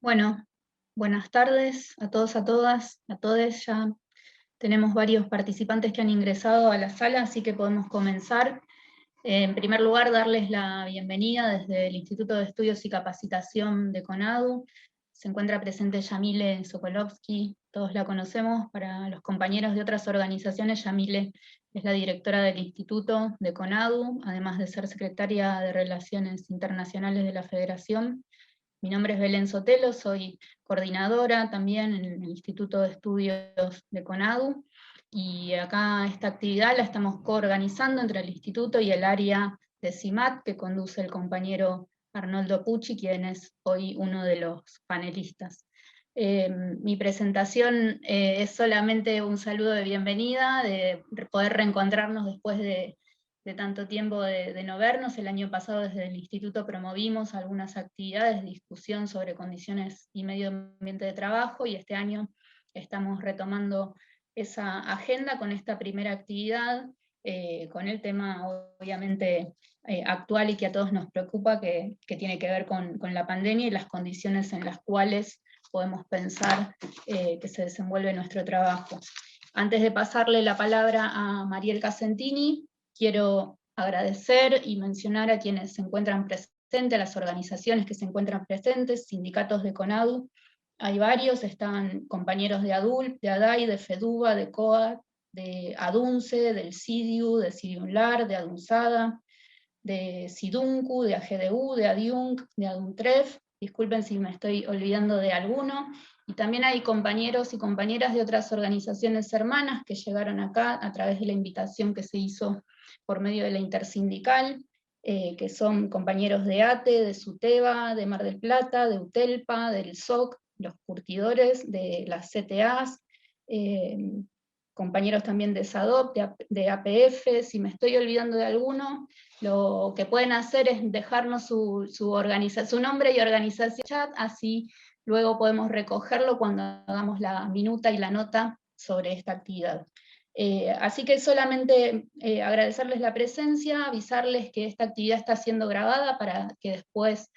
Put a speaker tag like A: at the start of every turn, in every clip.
A: Bueno, buenas tardes a todos, a todas, a todes. Ya tenemos varios participantes que han ingresado a la sala, así que podemos comenzar. En primer lugar, darles la bienvenida desde el Instituto de Estudios y Capacitación de CONADU. Se encuentra presente Yamile Sokolovsky, todos la conocemos. Para los compañeros de otras organizaciones, Yamile es la directora del Instituto de CONADU, además de ser secretaria de Relaciones Internacionales de la Federación. Mi nombre es Belén Sotelo, soy coordinadora también en el Instituto de Estudios de CONADU, y acá esta actividad la estamos coorganizando entre el Instituto y el área de CIMAT, que conduce el compañero Arnoldo Pucci, quien es hoy uno de los panelistas. Mi presentación es solamente un saludo de bienvenida, de poder reencontrarnos después de tanto tiempo de no vernos. El año pasado desde el Instituto promovimos algunas actividades de discusión sobre condiciones y medio ambiente de trabajo, y este año estamos retomando esa agenda con esta primera actividad, con el tema obviamente actual y que a todos nos preocupa, que tiene que ver con la pandemia y las condiciones en las cuales podemos pensar que se desenvuelve nuestro trabajo. Antes de pasarle la palabra a Mariel Casentini, quiero agradecer y mencionar a quienes se encuentran presentes, a las organizaciones que se encuentran presentes, sindicatos de CONADU. Hay varios, están compañeros de ADUL, de ADAI, de FEDUBA, de COA, de ADUNCE, del CIDIU, de CIDIUNLAR, de ADUNSADA, de SIDUNCU, de AGDU, de ADIUNC, de ADUNTREF. Disculpen si me estoy olvidando de alguno. Y también hay compañeros y compañeras de otras organizaciones hermanas que llegaron acá a través de la invitación que se hizo por medio de la intersindical, que son compañeros de ATE, de SUTEBA, de Mar del Plata, de UTELPA, del SOC, los curtidores, de las CTAs, compañeros también de SADOP, de APF. Si me estoy olvidando de alguno, lo que pueden hacer es dejarnos su nombre y organización en chat, así luego podemos recogerlo cuando hagamos la minuta y la nota sobre esta actividad. Así que solamente agradecerles la presencia, avisarles que esta actividad está siendo grabada para que después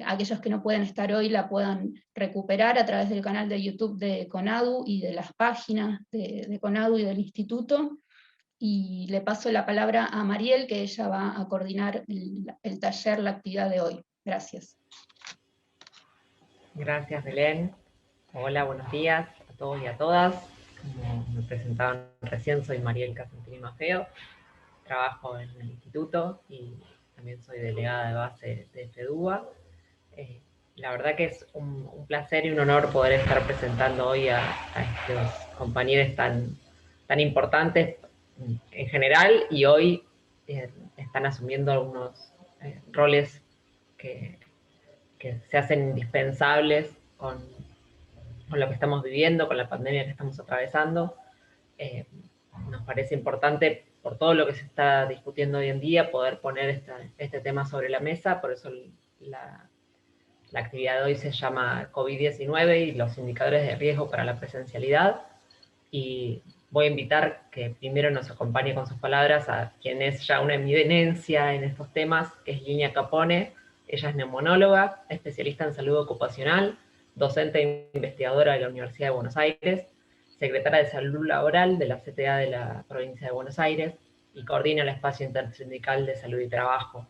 A: aquellos que no pueden estar hoy la puedan recuperar a través del canal de YouTube de CONADU y de las páginas de CONADU y del Instituto. Y le paso la palabra a Mariel, que ella va a coordinar el taller, la actividad de hoy. Gracias.
B: Gracias, Belén. Hola, buenos días a todos y a todas. Como me presentaban recién, soy Mariel Casentini Maffeo, trabajo en el instituto y también soy delegada de base de FEDUBA. La verdad que es un placer y un honor poder estar presentando hoy a estos compañeros tan importantes en general, y hoy están asumiendo algunos roles que se hacen indispensables con lo que estamos viviendo, con la pandemia que estamos atravesando. Nos parece importante, por todo lo que se está discutiendo hoy en día, poder poner este tema sobre la mesa. Por eso la actividad de hoy se llama COVID-19 y los indicadores de riesgo para la presencialidad. Y voy a invitar que primero nos acompañe con sus palabras a quien es ya una eminencia en estos temas, que es Linia Capone. Ella es neumonóloga, especialista en salud ocupacional, docente e investigadora de la Universidad de Buenos Aires, secretaria de Salud Laboral de la CTA de la provincia de Buenos Aires y coordina el espacio intersindical de salud y trabajo.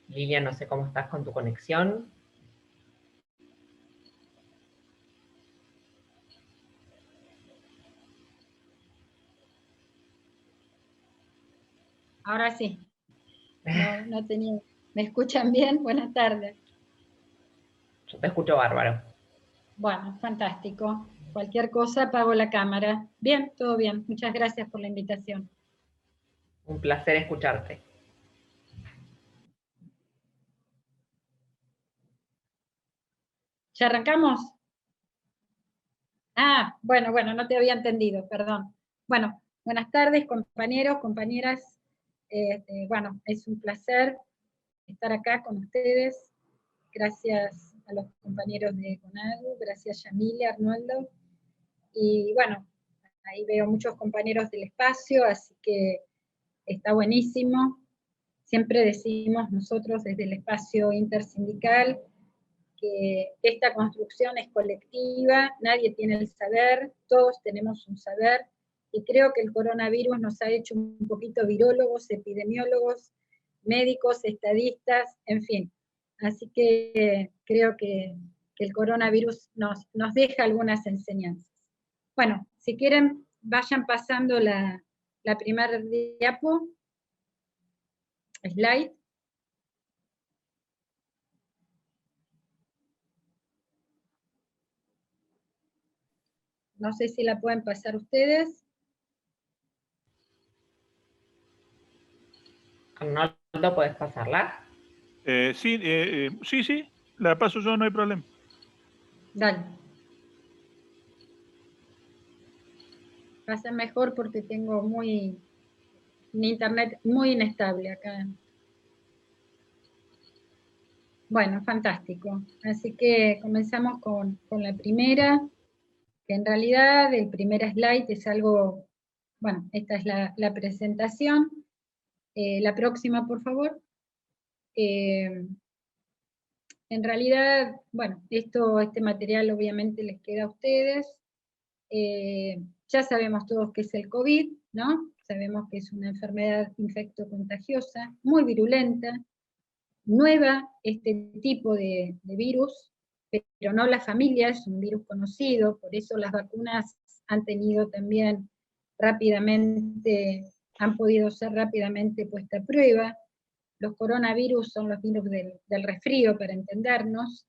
B: Lilia, no sé cómo estás con tu conexión.
C: Ahora sí. No tenía. ¿Me escuchan bien? Buenas tardes.
B: Yo te escucho bárbaro.
C: Bueno, fantástico. Cualquier cosa, apago la cámara. Bien, todo bien. Muchas gracias por la invitación.
B: Un placer escucharte.
C: ¿Ya arrancamos? Ah, bueno, no te había entendido, perdón. Bueno, buenas tardes, compañeros, compañeras. Bueno, es un placer estar acá con ustedes. Gracias a los compañeros de CONADU, gracias Yamile, Arnoldo. Y bueno, ahí veo muchos compañeros del espacio, así que está buenísimo. Siempre decimos nosotros desde el espacio intersindical que esta construcción es colectiva, nadie tiene el saber, todos tenemos un saber, y creo que el coronavirus nos ha hecho un poquito virólogos, epidemiólogos, médicos, estadistas, en fin. Así que creo que el coronavirus nos deja algunas enseñanzas. Bueno, si quieren, vayan pasando la primera diapo, slide. No sé si la pueden pasar ustedes.
B: Arnoldo, ¿puedes pasarla?
D: Sí, la paso yo, no hay problema.
C: Dale. Pasa mejor porque tengo un internet muy inestable acá. Bueno, fantástico. Así que comenzamos con la primera, que en realidad el primer slide es algo, bueno, esta es la presentación. La próxima, por favor. En realidad, bueno, este material obviamente les queda a ustedes. Ya sabemos todos qué es el COVID, ¿no? Sabemos que es una enfermedad infectocontagiosa, muy virulenta, nueva este tipo de virus, pero no la familia, es un virus conocido, por eso las vacunas han tenido también rápidamente, han podido ser rápidamente puestas a prueba. Los coronavirus son los virus del resfrío, para entendernos,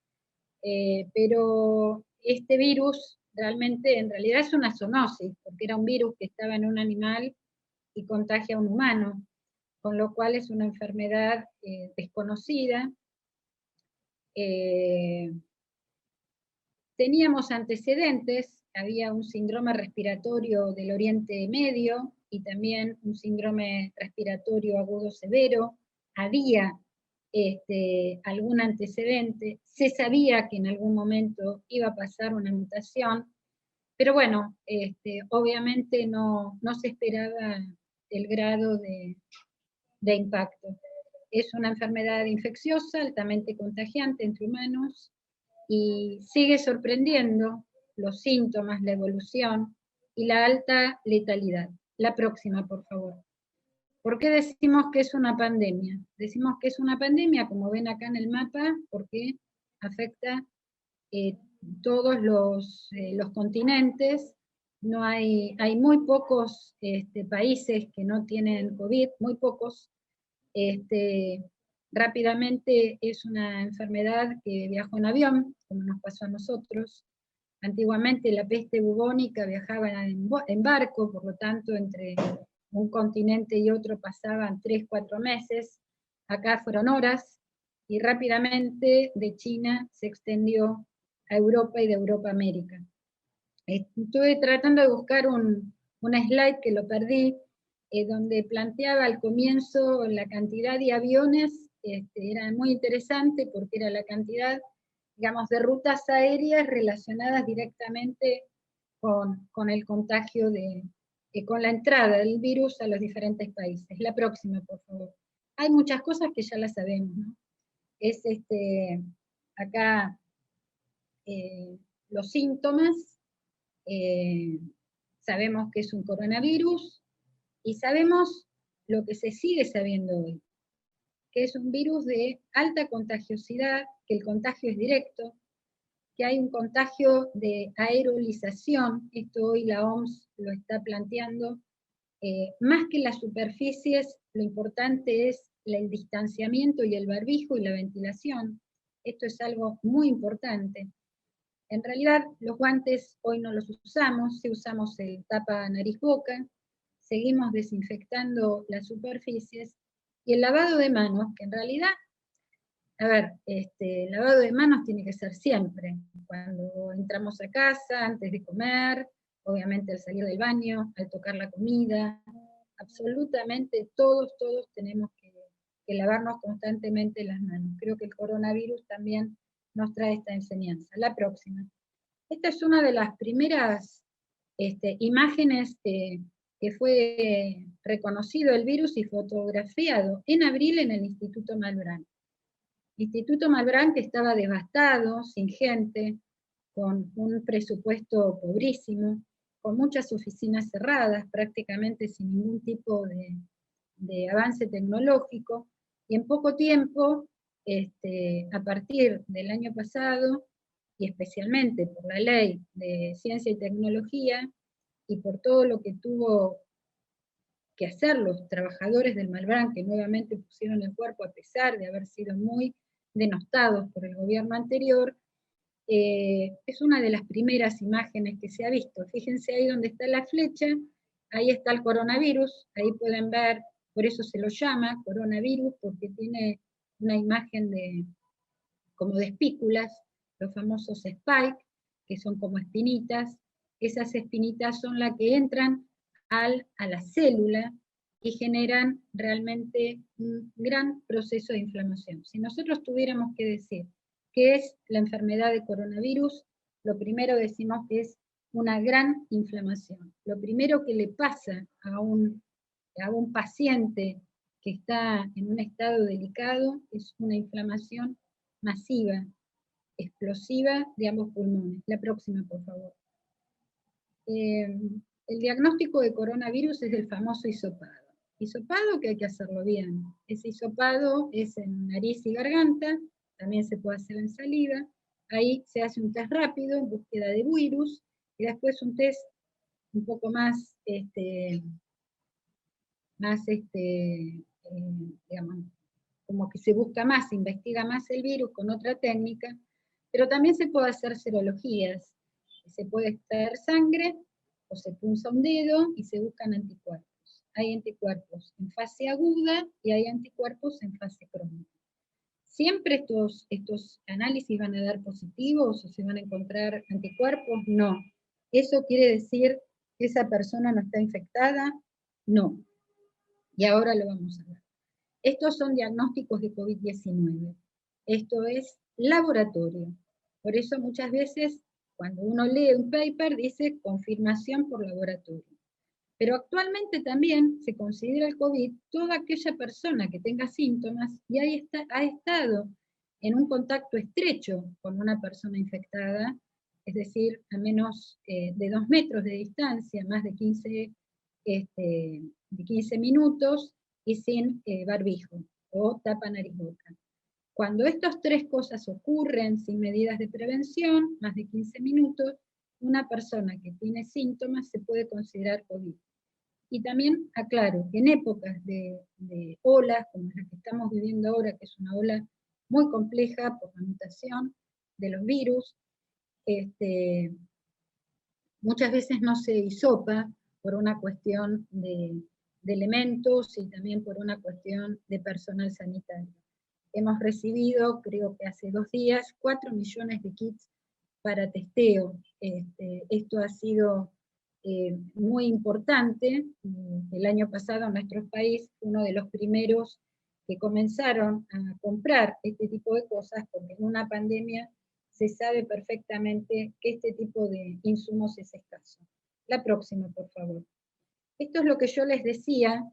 C: pero este virus realmente, en realidad es una zoonosis, porque era un virus que estaba en un animal y contagia a un humano, con lo cual es una enfermedad desconocida. Teníamos antecedentes, había un síndrome respiratorio del Oriente Medio y también un síndrome respiratorio agudo severo, había algún antecedente, se sabía que en algún momento iba a pasar una mutación, pero bueno, obviamente no se esperaba el grado de impacto. Es una enfermedad infecciosa, altamente contagiante entre humanos, y sigue sorprendiendo los síntomas, la evolución y la alta letalidad. La próxima, por favor. ¿Por qué decimos que es una pandemia? Decimos que es una pandemia, como ven acá en el mapa, porque afecta todos los continentes. No hay muy pocos países que no tienen COVID, muy pocos. Rápidamente es una enfermedad que viajó en avión, como nos pasó a nosotros. Antiguamente la peste bubónica viajaba en barco, por lo tanto entre un continente y otro pasaban 3, 4 meses. Acá fueron horas, y rápidamente de China se extendió a Europa y de Europa a América. Estuve tratando de buscar un slide que lo perdí, donde planteaba al comienzo la cantidad de aviones, era muy interesante porque era la cantidad, digamos, de rutas aéreas relacionadas directamente con el contagio con la entrada del virus a los diferentes países. La próxima, por favor. Hay muchas cosas que ya las sabemos, ¿no? Es acá los síntomas, sabemos que es un coronavirus, y sabemos lo que se sigue sabiendo hoy, que es un virus de alta contagiosidad, que el contagio es directo, que hay un contagio de aerolización, esto hoy la OMS lo está planteando, más que las superficies, lo importante es el distanciamiento y el barbijo y la ventilación. Esto es algo muy importante. En realidad, los guantes hoy no los usamos, si usamos el tapa nariz-boca, seguimos desinfectando las superficies, y el lavado de manos, que en realidad, a ver, el lavado de manos tiene que ser siempre, cuando entramos a casa, antes de comer, obviamente al salir del baño, al tocar la comida, absolutamente todos tenemos que lavarnos constantemente las manos. Creo que el coronavirus también nos trae esta enseñanza. La próxima. Esta es una de las primeras imágenes que fue reconocido el virus y fotografiado en abril en el Instituto Malbrán. Instituto Malbrán, que estaba devastado, sin gente, con un presupuesto pobrísimo, con muchas oficinas cerradas, prácticamente sin ningún tipo de avance tecnológico, y en poco tiempo, a partir del año pasado, y especialmente por la ley de ciencia y tecnología, y por todo lo que tuvo que hacer los trabajadores del Malbrán, que nuevamente pusieron el cuerpo a pesar de haber sido muy denostados por el gobierno anterior, es una de las primeras imágenes que se ha visto. Fíjense ahí donde está la flecha, ahí está el coronavirus, ahí pueden ver, por eso se lo llama coronavirus, porque tiene una imagen como de espículas, los famosos spike, que son como espinitas. Esas espinitas son las que entran a la célula y generan realmente un gran proceso de inflamación. Si nosotros tuviéramos que decir qué es la enfermedad de coronavirus, lo primero decimos que es una gran inflamación. Lo primero que le pasa a un paciente que está en un estado delicado es una inflamación masiva, explosiva de ambos pulmones. La próxima, por favor. El diagnóstico de coronavirus es el famoso hisopado. Hisopado que hay que hacerlo bien. Ese hisopado es en nariz y garganta, también se puede hacer en saliva. Ahí se hace un test rápido en búsqueda de virus, y después un test un poco más, digamos, como que se busca más, se investiga más el virus con otra técnica, pero también se puede hacer serologías. Se puede extraer sangre, o se punza un dedo y se buscan anticuerpos. Hay anticuerpos en fase aguda y hay anticuerpos en fase crónica. ¿Siempre estos análisis van a dar positivos o se van a encontrar anticuerpos? No. ¿Eso quiere decir que esa persona no está infectada? No. Y ahora lo vamos a ver. Estos son diagnósticos de COVID-19. Esto es laboratorio. Por eso muchas veces cuando uno lee un paper dice confirmación por laboratorio. Pero actualmente también se considera el COVID toda aquella persona que tenga síntomas y ha estado en un contacto estrecho con una persona infectada, es decir, a menos de 2 metros de distancia, más de 15 minutos, y sin barbijo o tapa nariz-boca. Cuando estas 3 cosas ocurren sin medidas de prevención, más de 15 minutos, una persona que tiene síntomas se puede considerar COVID. Y también aclaro que en épocas de olas, como la que estamos viviendo ahora, que es una ola muy compleja por la mutación de los virus, muchas veces no se hisopa por una cuestión de elementos y también por una cuestión de personal sanitario. Hemos recibido, creo que hace 2 días, 4 millones de kits para testeo. Esto ha sido muy importante. El año pasado en nuestro país, uno de los primeros que comenzaron a comprar este tipo de cosas, porque en una pandemia se sabe perfectamente que este tipo de insumos es escaso. La próxima, por favor. Esto es lo que yo les decía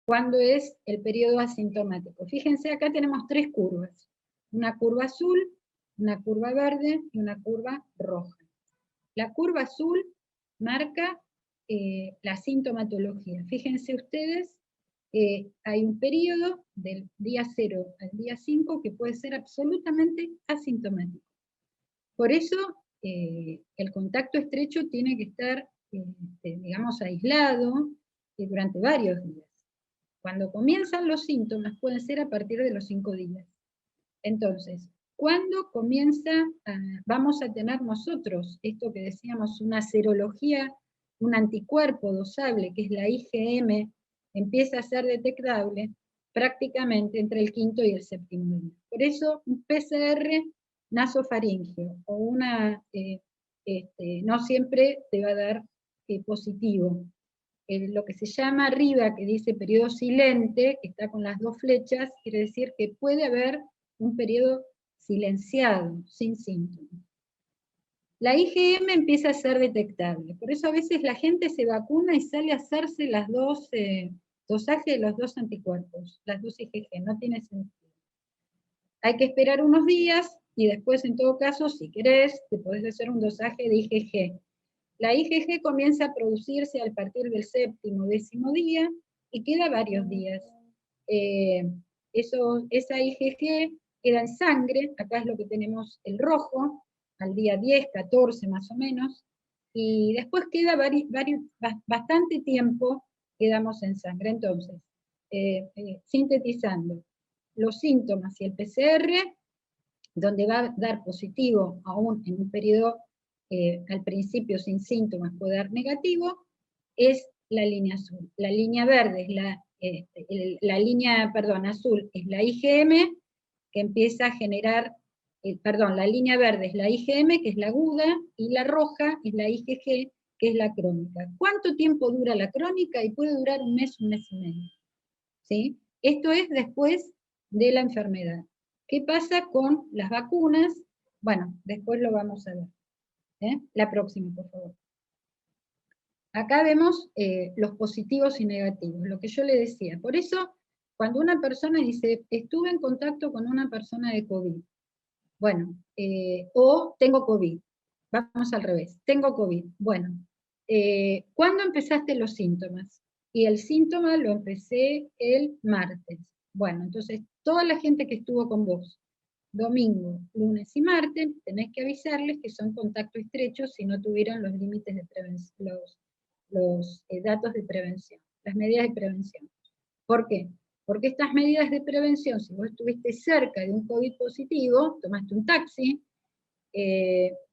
C: cuando es el periodo asintomático. Fíjense, acá tenemos 3 curvas. Una curva azul, una curva verde y una curva roja. La curva azul marca la sintomatología. Fíjense ustedes, hay un periodo del día 0 al día 5 que puede ser absolutamente asintomático. Por eso el contacto estrecho tiene que estar, digamos, aislado durante varios días. Cuando comienzan los síntomas pueden ser a partir de los 5 días. Entonces, ¿cuándo vamos a tener nosotros esto que decíamos, una serología, un anticuerpo dosable, que es la IgM, empieza a ser detectable prácticamente entre el 5.º y el 7.º día? Por eso un PCR nasofaríngeo o no siempre te va a dar positivo. Lo que se llama arriba, que dice periodo silente, que está con las 2 flechas, quiere decir que puede haber un periodo silenciado, sin síntomas. La IgM empieza a ser detectable, por eso a veces la gente se vacuna y sale a hacerse las 2 dosaje de los 2 anticuerpos, las 2 IgG, no tiene sentido. Hay que esperar unos días, y después, en todo caso, si querés, te podés hacer un dosaje de IgG. La IgG comienza a producirse a partir del 7º, 10º día, y queda varios días. Esa IgG queda en sangre, acá es lo que tenemos el rojo, al día 10, 14 más o menos, y después queda bastante tiempo, quedamos en sangre. Entonces, sintetizando, los síntomas y el PCR, donde va a dar positivo aún en un periodo al principio sin síntomas puede dar negativo, es la línea azul. La línea verde es la línea azul es la IgM, que empieza a generar, la línea verde es la IgM, que es la aguda, y la roja es la IgG, que es la crónica. ¿Cuánto tiempo dura la crónica? Y puede durar un mes y medio. ¿Sí? Esto es después de la enfermedad. ¿Qué pasa con las vacunas? Bueno, después lo vamos a ver. La próxima, por favor. Acá vemos los positivos y negativos, lo que yo le decía. Por eso, cuando una persona dice, estuve en contacto con una persona de COVID, bueno, o tengo COVID, vamos al revés, tengo COVID, bueno, ¿cuándo empezaste los síntomas? Y el síntoma lo empecé el martes. Bueno, entonces, toda la gente que estuvo con vos, domingo, lunes y martes, tenés que avisarles que son contacto estrecho si no tuvieron los límites de prevención, los datos de prevención, las medidas de prevención. ¿Por qué? Porque estas medidas de prevención, si vos estuviste cerca de un COVID positivo, tomaste un taxi,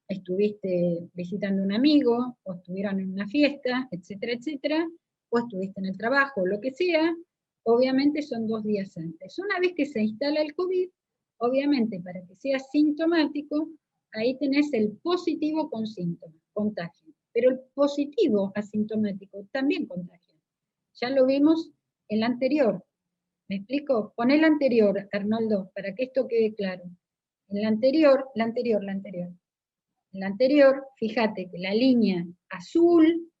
C: estuviste visitando a un amigo, o estuvieron en una fiesta, etcétera, etcétera, o estuviste en el trabajo, lo que sea, obviamente son 2 días antes. Una vez que se instala el COVID, obviamente para que sea sintomático, ahí tenés el positivo con síntomas, contagio. Pero el positivo asintomático también contagia. Ya lo vimos en la anterior. ¿Me explico? Pon el anterior, Arnoldo, para que esto quede claro. En la anterior, En la anterior, fíjate que la línea azul,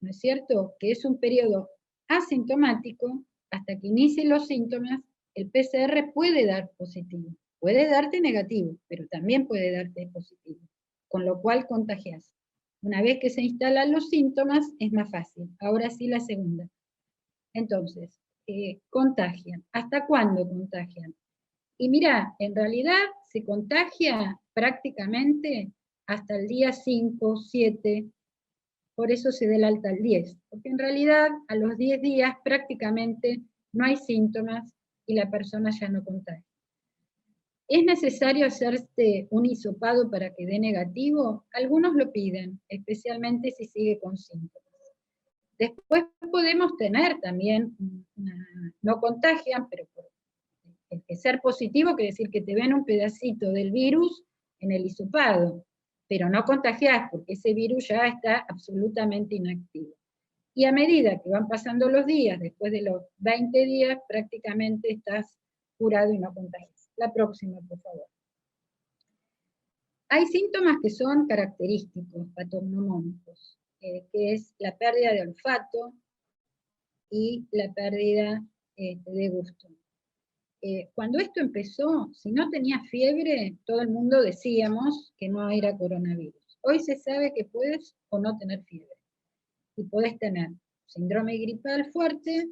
C: ¿no es cierto?, que es un periodo asintomático, hasta que inicien los síntomas, el PCR puede dar positivo. Puede darte negativo, pero también puede darte positivo, con lo cual contagias. Una vez que se instalan los síntomas, es más fácil. Ahora sí la segunda. Entonces, contagian. ¿Hasta cuándo contagian? Y mira, en realidad se contagia prácticamente hasta el día 5, 7, por eso se da el alta al 10, porque en realidad a los 10 días prácticamente no hay síntomas y la persona ya no contagia. ¿Es necesario hacerse un hisopado para que dé negativo? Algunos lo piden, especialmente si sigue con síntomas. Después podemos tener también, no contagian, pero el que ser positivo quiere decir que te ven un pedacito del virus en el hisopado, pero no contagiás porque ese virus ya está absolutamente inactivo. Y a medida que van pasando los días, después de los 20 días, prácticamente estás curado y no contagias. La próxima, por favor. Hay síntomas que son característicos, patognomónicos, que es la pérdida de olfato y la pérdida de gusto. Cuando esto empezó, si no tenías fiebre, todo el mundo decíamos que no era coronavirus. Hoy se sabe que puedes o no tener fiebre. Y podés tener síndrome gripal fuerte,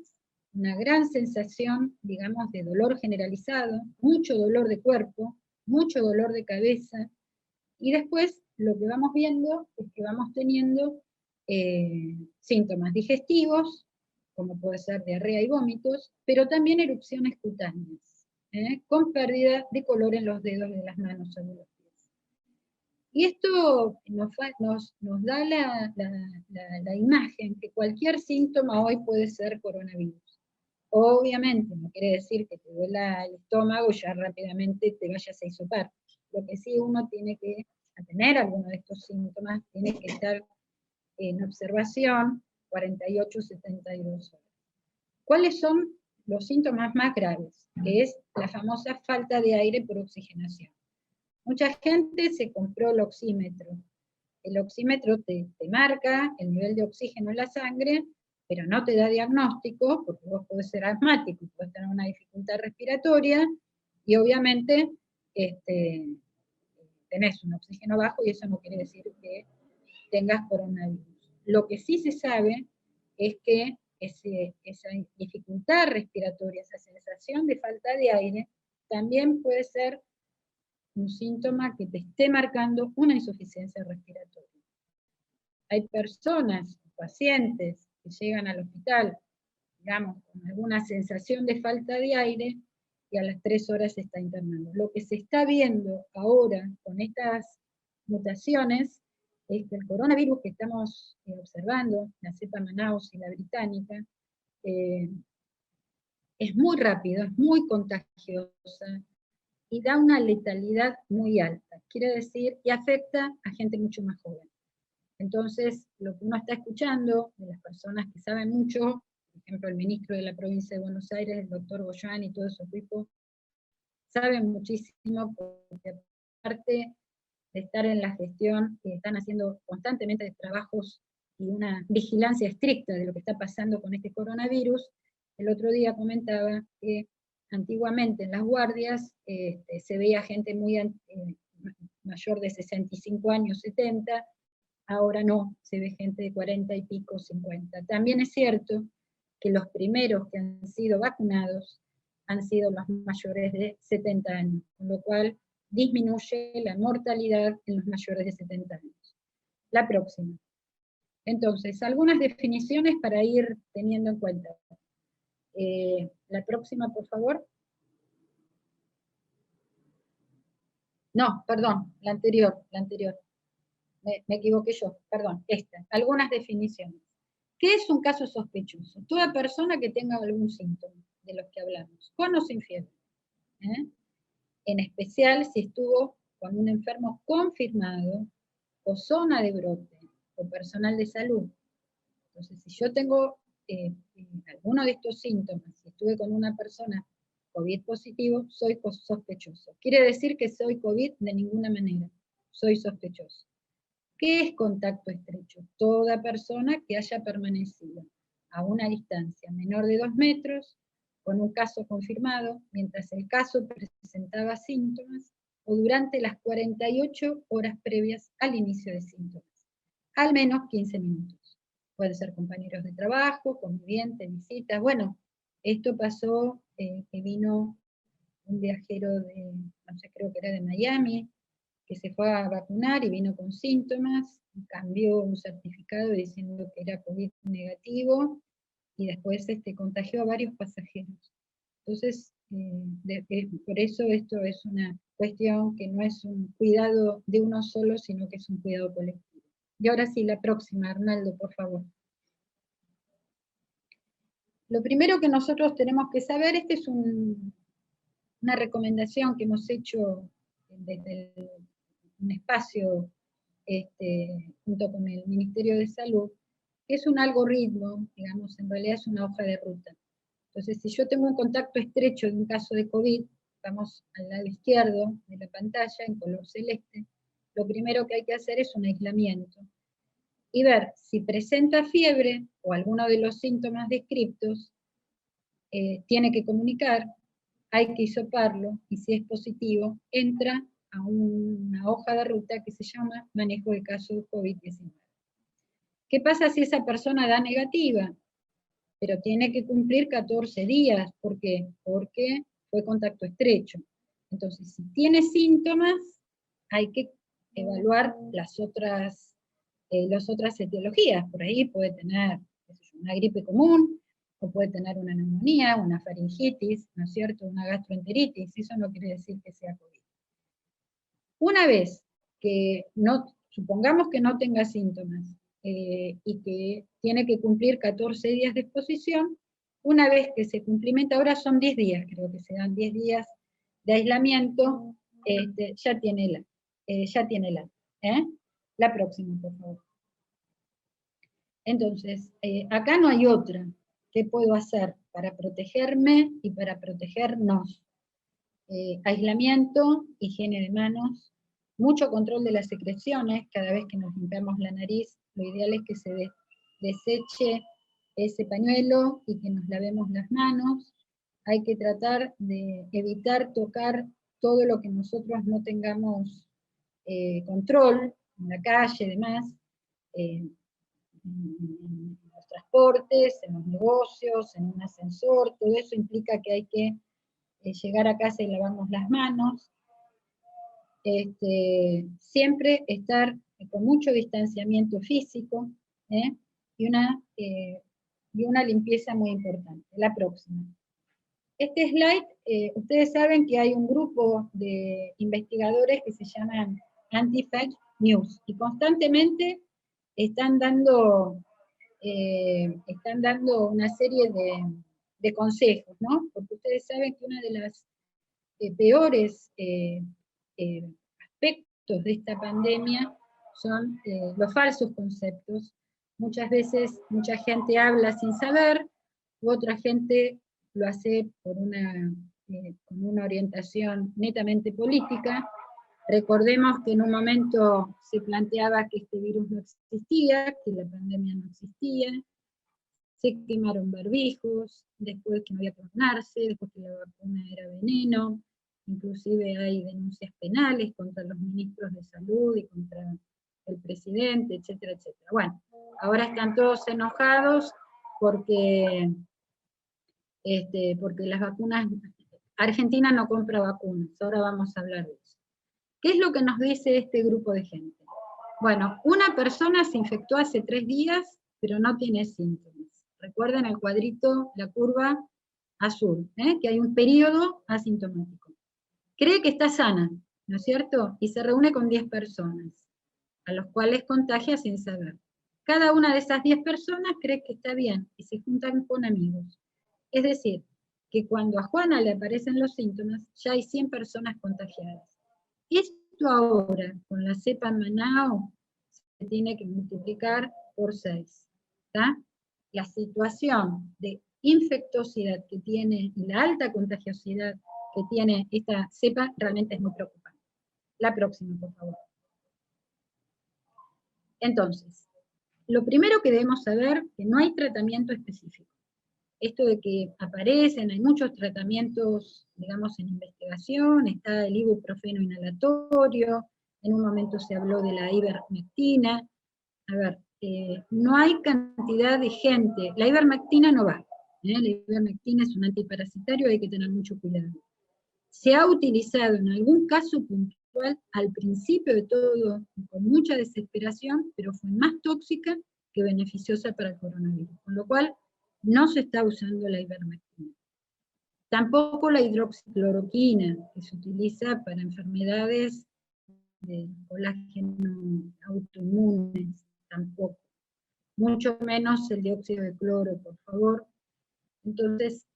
C: una gran sensación, digamos, de dolor generalizado, mucho dolor de cuerpo, mucho dolor de cabeza, y después lo que vamos viendo es que vamos teniendo síntomas digestivos, como puede ser diarrea y vómitos, pero también erupciones cutáneas, con pérdida de color en los dedos de las manos o de los pies. Y esto nos da la imagen que cualquier síntoma hoy puede ser coronavirus. Obviamente no quiere decir que te duela el estómago y ya rápidamente te vayas a hisopar. Lo que sí uno tiene que tener alguno de estos síntomas, tiene que estar en observación 48-72 horas. ¿Cuáles son los síntomas más graves? Que es la famosa falta de aire por oxigenación. Mucha gente se compró el oxímetro. El oxímetro te marca el nivel de oxígeno en la sangre, pero no te da diagnóstico, porque vos podés ser asmático, podés tener una dificultad respiratoria, y obviamente tenés un oxígeno bajo, y eso no quiere decir que tengas coronavirus. Lo que sí se sabe es que esa dificultad respiratoria, esa sensación de falta de aire, también puede ser un síntoma que te esté marcando una insuficiencia respiratoria. Hay personas, pacientes, que llegan al hospital, digamos, con alguna sensación de falta de aire, y a las 3 horas se está internando. Lo que se está viendo ahora con estas mutaciones es que el coronavirus que estamos observando, la cepa Manaus y la británica, es muy rápido, es muy contagiosa, y da una letalidad muy alta, quiere decir, y afecta a gente mucho más joven. Entonces, lo que uno está escuchando de las personas que saben mucho, por ejemplo, el ministro de la provincia de Buenos Aires, el doctor Goyan y todo su equipo, saben muchísimo, porque aparte de estar en la gestión, están haciendo constantemente trabajos y una vigilancia estricta de lo que está pasando con este coronavirus. El otro día comentaba que antiguamente en las guardias se veía gente muy mayor de 65 años, 70, ahora no, se ve gente de 40 y pico, 50. También es cierto que los primeros que han sido vacunados han sido los mayores de 70 años, con lo cual disminuye la mortalidad en los mayores de 70 años. La próxima. Entonces, algunas definiciones para ir teniendo en cuenta. La próxima, por favor. No, perdón, la anterior. Me equivoqué yo, perdón, esta. Algunas definiciones. ¿Qué es un caso sospechoso? Toda persona que tenga algún síntoma de los que hablamos, con o sin fiebre. En especial si estuvo con un enfermo confirmado, o zona de brote, o personal de salud. Entonces, si yo tengo alguno de estos síntomas, si estuve con una persona COVID positivo, soy sospechoso. Quiere decir que soy COVID de ninguna manera, soy sospechoso. ¿Qué es contacto estrecho? Toda persona que haya permanecido a una distancia menor de 2 metros, con un caso confirmado, mientras el caso presentaba síntomas, o durante las 48 horas previas al inicio de síntomas, al menos 15 minutos. Pueden ser compañeros de trabajo, convivientes, visitas. Bueno, esto pasó que vino un viajero de, no sé, creo que era de Miami, que se fue a vacunar y vino con síntomas, cambió un certificado diciendo que era COVID negativo, y después contagió a varios pasajeros. Entonces, por eso esto es una cuestión que no es un cuidado de uno solo, sino que es un cuidado colectivo. Y ahora sí, la próxima, Arnaldo, por favor. Lo primero que nosotros tenemos que saber, esta es una recomendación que hemos hecho desde un espacio junto con el Ministerio de Salud, que es un algoritmo, digamos, en realidad es una hoja de ruta. Entonces, si yo tengo un contacto estrecho de un caso de COVID, vamos al lado izquierdo de la pantalla, en color celeste, lo primero que hay que hacer es un aislamiento, y ver si presenta fiebre o alguno de los síntomas descriptos, tiene que comunicar, hay que hisoparlo, y si es positivo, entra a una hoja de ruta que se llama manejo de casos COVID-19. ¿Qué pasa si esa persona da negativa? Pero tiene que cumplir 14 días. ¿Por qué? Porque fue contacto estrecho. Entonces, si tiene síntomas, hay que evaluar las otras etiologías. Por ahí puede tener una gripe común, o puede tener una neumonía, una faringitis, ¿no es cierto?, una gastroenteritis. Eso no quiere decir que sea COVID. Una vez que supongamos que no tenga síntomas, y que tiene que cumplir 14 días de exposición, una vez que se cumplimenta, ahora son 10 días, creo que se dan 10 días de aislamiento, ya tiene la próxima, por favor. Entonces, acá no hay otra. ¿Qué puedo hacer para protegerme y para protegernos? Aislamiento, higiene de manos, mucho control de las secreciones. Cada vez que nos limpiamos la nariz, lo ideal es que se deseche ese pañuelo y que nos lavemos las manos. Hay que tratar de evitar tocar todo lo que nosotros no tengamos control, en la calle, demás, en los transportes, en los negocios, en un ascensor. Todo eso implica que hay que llegar a casa y lavarnos las manos. Siempre estar con mucho distanciamiento físico, y una limpieza muy importante. La próxima. Este slide, ustedes saben que hay un grupo de investigadores que se llaman Anti-Fake News, y constantemente están dando una serie de consejos, ¿no? Porque ustedes saben que una de las peores aspectos de esta pandemia son los falsos conceptos. Muchas veces mucha gente habla sin saber, u otra gente lo hace con una orientación netamente política. Recordemos que en un momento se planteaba que este virus no existía, que la pandemia no existía, se quemaron barbijos, después que no había que vacunarse, después que la vacuna era veneno, inclusive hay denuncias penales contra los ministros de salud y contra el presidente, etcétera, etcétera. Bueno, ahora están todos enojados porque las vacunas, Argentina no compra vacunas, ahora vamos a hablar de eso. ¿Qué es lo que nos dice este grupo de gente? Bueno, una persona se infectó hace 3 días, pero no tiene síntomas. Recuerden el cuadrito, la curva azul, que hay un periodo asintomático. Cree que está sana, ¿no es cierto? Y se reúne con 10 personas, a los cuales contagia sin saber. Cada una de esas 10 personas cree que está bien, y se juntan con amigos. Es decir, que cuando a Juana le aparecen los síntomas, ya hay 100 personas contagiadas. Esto ahora, con la cepa Manao, se tiene que multiplicar por 6. ¿Está? La situación de infectosidad que tiene y la alta contagiosidad que tiene esta cepa realmente es muy preocupante. La próxima, por favor. Entonces, lo primero que debemos saber es que no hay tratamiento específico. Esto de que aparecen, hay muchos tratamientos, digamos, en investigación, está el ibuprofeno inhalatorio, en un momento se habló de la ivermectina. A ver, no hay cantidad de gente, la ivermectina no va, la ivermectina es un antiparasitario, hay que tener mucho cuidado. Se ha utilizado en algún caso puntual al principio de todo, con mucha desesperación, pero fue más tóxica que beneficiosa para el coronavirus, con lo cual no se está usando la ivermectina. Tampoco la hidroxicloroquina, que se utiliza para enfermedades de colágeno autoinmunes, tampoco. Mucho menos el dióxido de cloro, por favor. Entonces,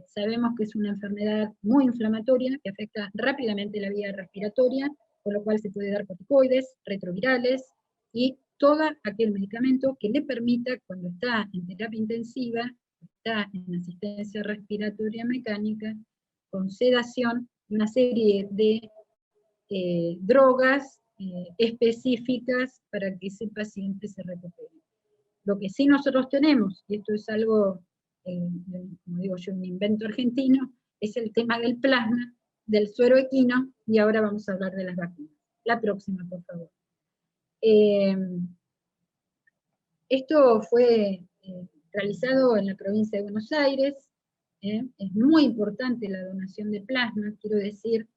C: sabemos que es una enfermedad muy inflamatoria, que afecta rápidamente la vía respiratoria, con lo cual se puede dar corticoides, retrovirales, y todo aquel medicamento que le permita, cuando está en terapia intensiva, está en asistencia respiratoria mecánica, con sedación, una serie de drogas específicas para que ese paciente se recupere. Lo que sí nosotros tenemos, y esto es algo, como digo yo, un invento argentino, es el tema del plasma, del suero equino, y ahora vamos a hablar de las vacunas. La próxima, por favor. Esto fue realizado en la provincia de Buenos Aires. Es muy importante la donación de plasma, quiero decir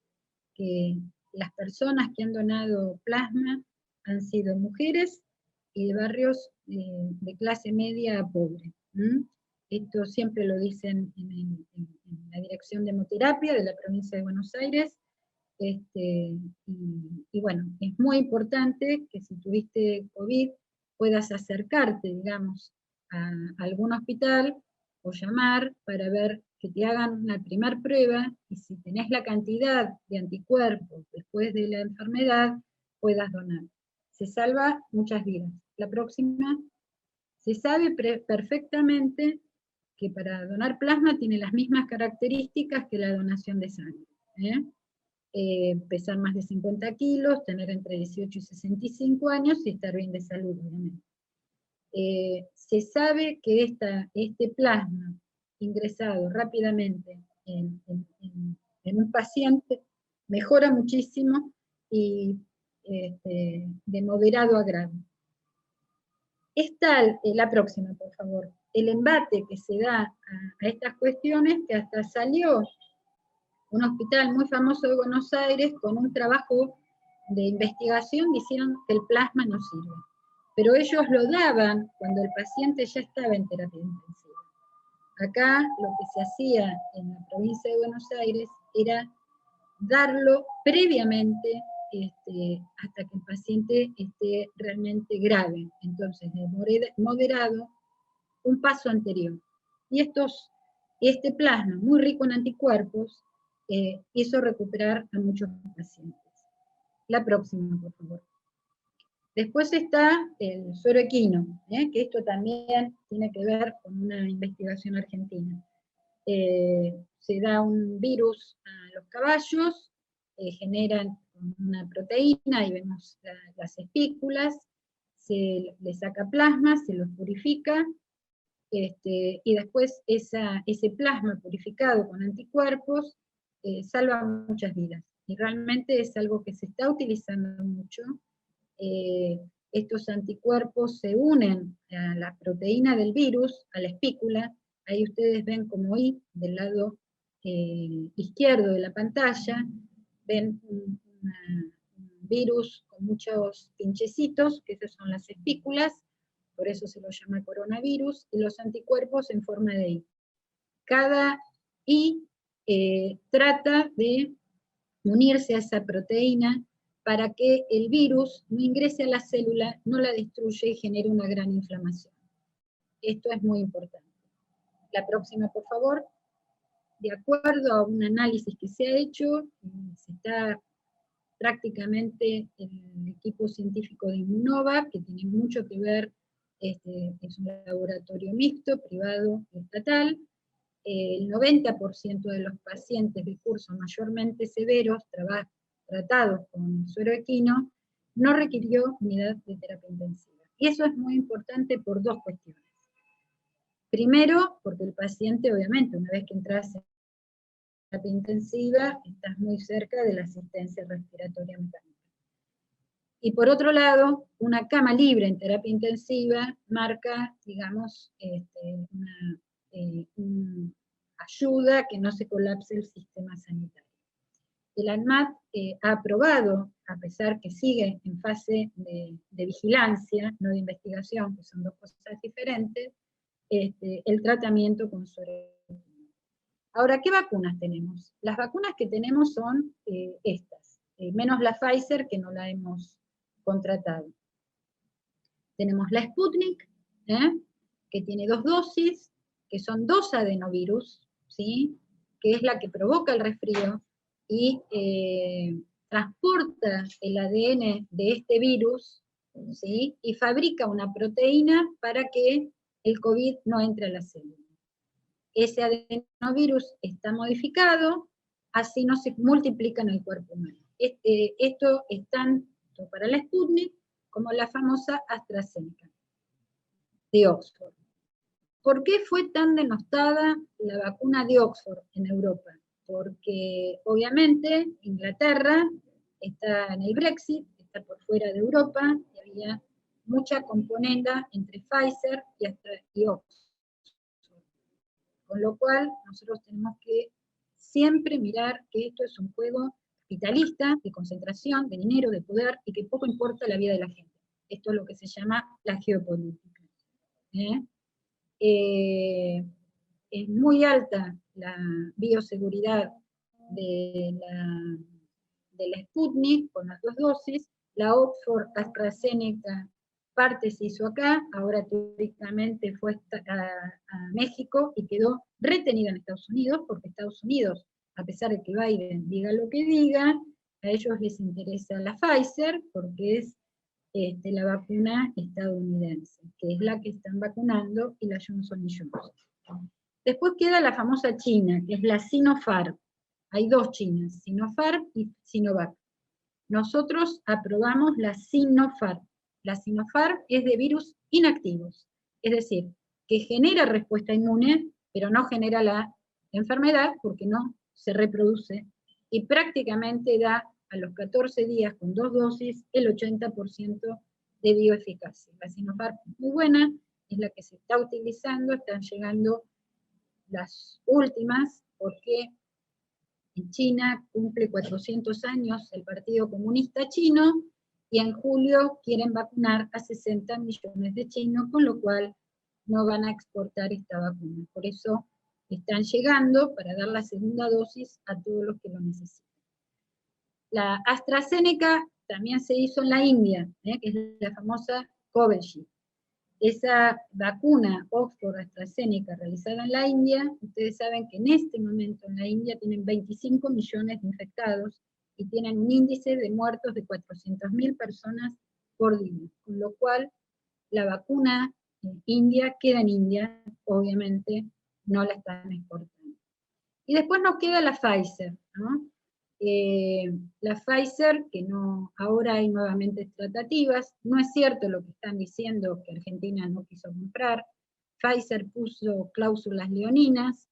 C: que las personas que han donado plasma han sido mujeres y de barrios de clase media a pobre. Esto siempre lo dicen en la Dirección de Hemoterapia de la provincia de Buenos Aires. Y bueno, es muy importante que si tuviste COVID puedas acercarte, digamos, a algún hospital o llamar para ver que te hagan una primer prueba, y si tenés la cantidad de anticuerpos después de la enfermedad, puedas donar. Se salva muchas vidas. La próxima, se sabe perfectamente que para donar plasma tiene las mismas características que la donación de sangre. Pesar más de 50 kilos, tener entre 18 y 65 años y estar bien de salud, obviamente. Se sabe que este plasma ingresado rápidamente en un paciente mejora muchísimo y de moderado a grave. Es tal, la próxima por favor, el embate que se da a estas cuestiones que hasta salió un hospital muy famoso de Buenos Aires con un trabajo de investigación diciendo que el plasma no sirve. Pero ellos lo daban cuando el paciente ya estaba en terapia intensiva. Acá lo que se hacía en la provincia de Buenos Aires era darlo previamente hasta que el paciente esté realmente grave. Entonces, de moderado, un paso anterior. Y este plasma, muy rico en anticuerpos, hizo recuperar a muchos pacientes. La próxima, por favor. Después está el suero equino, que esto también tiene que ver con una investigación argentina. Se da un virus a los caballos, generan una proteína, y vemos las espículas, se le saca plasma, se los purifica, y después ese plasma purificado con anticuerpos salva muchas vidas. Y realmente es algo que se está utilizando mucho. Estos anticuerpos se unen a la proteína del virus, a la espícula. Ahí ustedes ven como I, del lado izquierdo de la pantalla, ven un virus con muchos pinchecitos, que esas son las espículas, por eso se lo llama coronavirus, y los anticuerpos en forma de I. Cada I trata de unirse a esa proteína para que el virus no ingrese a la célula, no la destruya y genere una gran inflamación. Esto es muy importante. La próxima, por favor. De acuerdo a un análisis que se ha hecho, se está prácticamente el equipo científico de Immunova, que tiene mucho que ver, es un laboratorio mixto, privado y estatal. El 90% de los pacientes de curso mayormente severos, tratados con suero equino, no requirió unidad de terapia intensiva. Y eso es muy importante por dos cuestiones. Primero, porque el paciente, obviamente, una vez que entras en terapia intensiva, estás muy cerca de la asistencia respiratoria mecánica. Y por otro lado, una cama libre en terapia intensiva marca, digamos, una ayuda a que no se colapse el sistema sanitario. El ANMAT ha aprobado, a pesar que sigue en fase de vigilancia, no de investigación, que son dos cosas diferentes, el tratamiento con suero. Ahora, ¿qué vacunas tenemos? Las vacunas que tenemos son estas, menos la Pfizer, que no la hemos contratado. Tenemos la Sputnik, que tiene 2 dosis, que son 2 adenovirus, ¿sí? Que es la que provoca el resfrío, y transporta el ADN de este virus, ¿sí? Y fabrica una proteína para que el COVID no entre a la célula. Ese adenovirus está modificado, así no se multiplica en el cuerpo humano. Esto es tanto para la Sputnik como la famosa AstraZeneca de Oxford. ¿Por qué fue tan denostada la vacuna de Oxford en Europa? Porque obviamente Inglaterra está en el Brexit, está por fuera de Europa, y había mucha componenda entre Pfizer y Oxford. Con lo cual, nosotros tenemos que siempre mirar que esto es un juego capitalista, de concentración, de dinero, de poder, y que poco importa la vida de la gente. Esto es lo que se llama la geopolítica. Es muy alta la bioseguridad de la Sputnik, con las 2 dosis, la Oxford AstraZeneca, parte se hizo acá, ahora teóricamente fue a México y quedó retenida en Estados Unidos, porque Estados Unidos, a pesar de que Biden diga lo que diga, a ellos les interesa la Pfizer, porque es la vacuna estadounidense, que es la que están vacunando, y la Johnson & Johnson. Después queda la famosa China, que es la Sinopharm. Hay 2 chinas, Sinopharm y Sinovac. Nosotros aprobamos la Sinopharm. La Sinopharm es de virus inactivos, es decir, que genera respuesta inmune, pero no genera la enfermedad porque no se reproduce, y prácticamente da a los 14 días con 2 dosis el 80% de bioeficacia. La Sinopharm es muy buena, es la que se está utilizando, están llegando las últimas, porque en China cumple 400 años el Partido Comunista Chino, y en julio quieren vacunar a 60 millones de chinos, con lo cual no van a exportar esta vacuna. Por eso están llegando para dar la segunda dosis a todos los que lo necesitan. La AstraZeneca también se hizo en la India, que es la famosa Covishield. Esa vacuna Oxford AstraZeneca realizada en la India, ustedes saben que en este momento en la India tienen 25 millones de infectados y tienen un índice de muertos de 400.000 personas por día, con lo cual la vacuna india queda en India, obviamente no la están exportando. Y después nos queda la Pfizer, ¿no? La Pfizer, que no, ahora hay nuevamente tratativas, no es cierto lo que están diciendo que Argentina no quiso comprar. Pfizer puso cláusulas leoninas,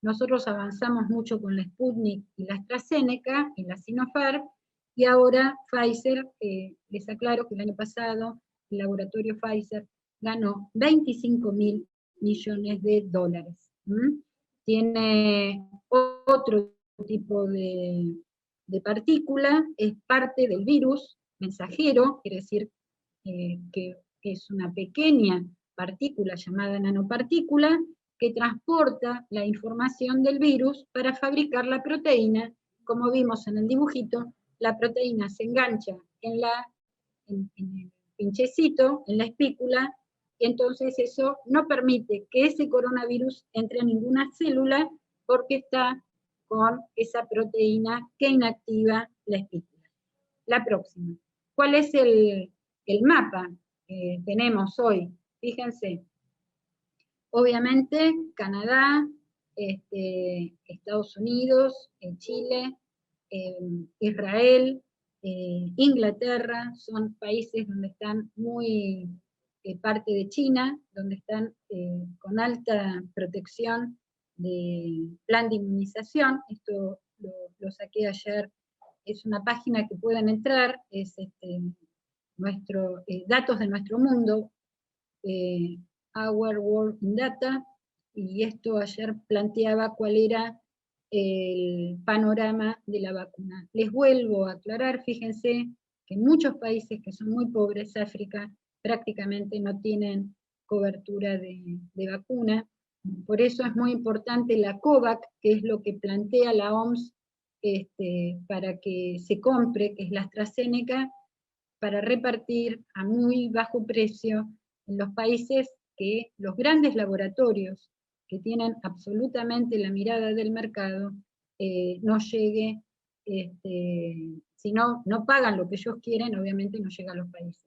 C: nosotros avanzamos mucho con la Sputnik y la AstraZeneca y la Sinopharm, y ahora Pfizer, les aclaro que el año pasado el laboratorio Pfizer ganó 25.000 millones de dólares. Tiene otro tipo de partícula, es parte del virus mensajero, quiere decir que es una pequeña partícula llamada nanopartícula que transporta la información del virus para fabricar la proteína. Como vimos en el dibujito, la proteína se engancha en el pinchecito, en la espícula, y entonces eso no permite que ese coronavirus entre a ninguna célula porque está con esa proteína que inactiva la espícula. La próxima. ¿Cuál es el mapa que tenemos hoy? Fíjense. Obviamente, Canadá, Estados Unidos, Chile, Israel, Inglaterra, son países donde están muy parte de China, donde están con alta protección de plan de inmunización. Esto lo saqué ayer, es una página que pueden entrar, es datos de nuestro mundo, Our World in Data, y esto ayer planteaba cuál era el panorama de la vacuna. Les vuelvo a aclarar, fíjense que en muchos países que son muy pobres, África, prácticamente no tienen cobertura de vacuna. Por eso es muy importante la COVAX, que es lo que plantea la OMS para que se compre, que es la AstraZeneca, para repartir a muy bajo precio en los países que los grandes laboratorios que tienen absolutamente la mirada del mercado no llegue, si no pagan lo que ellos quieren, obviamente no llega a los países.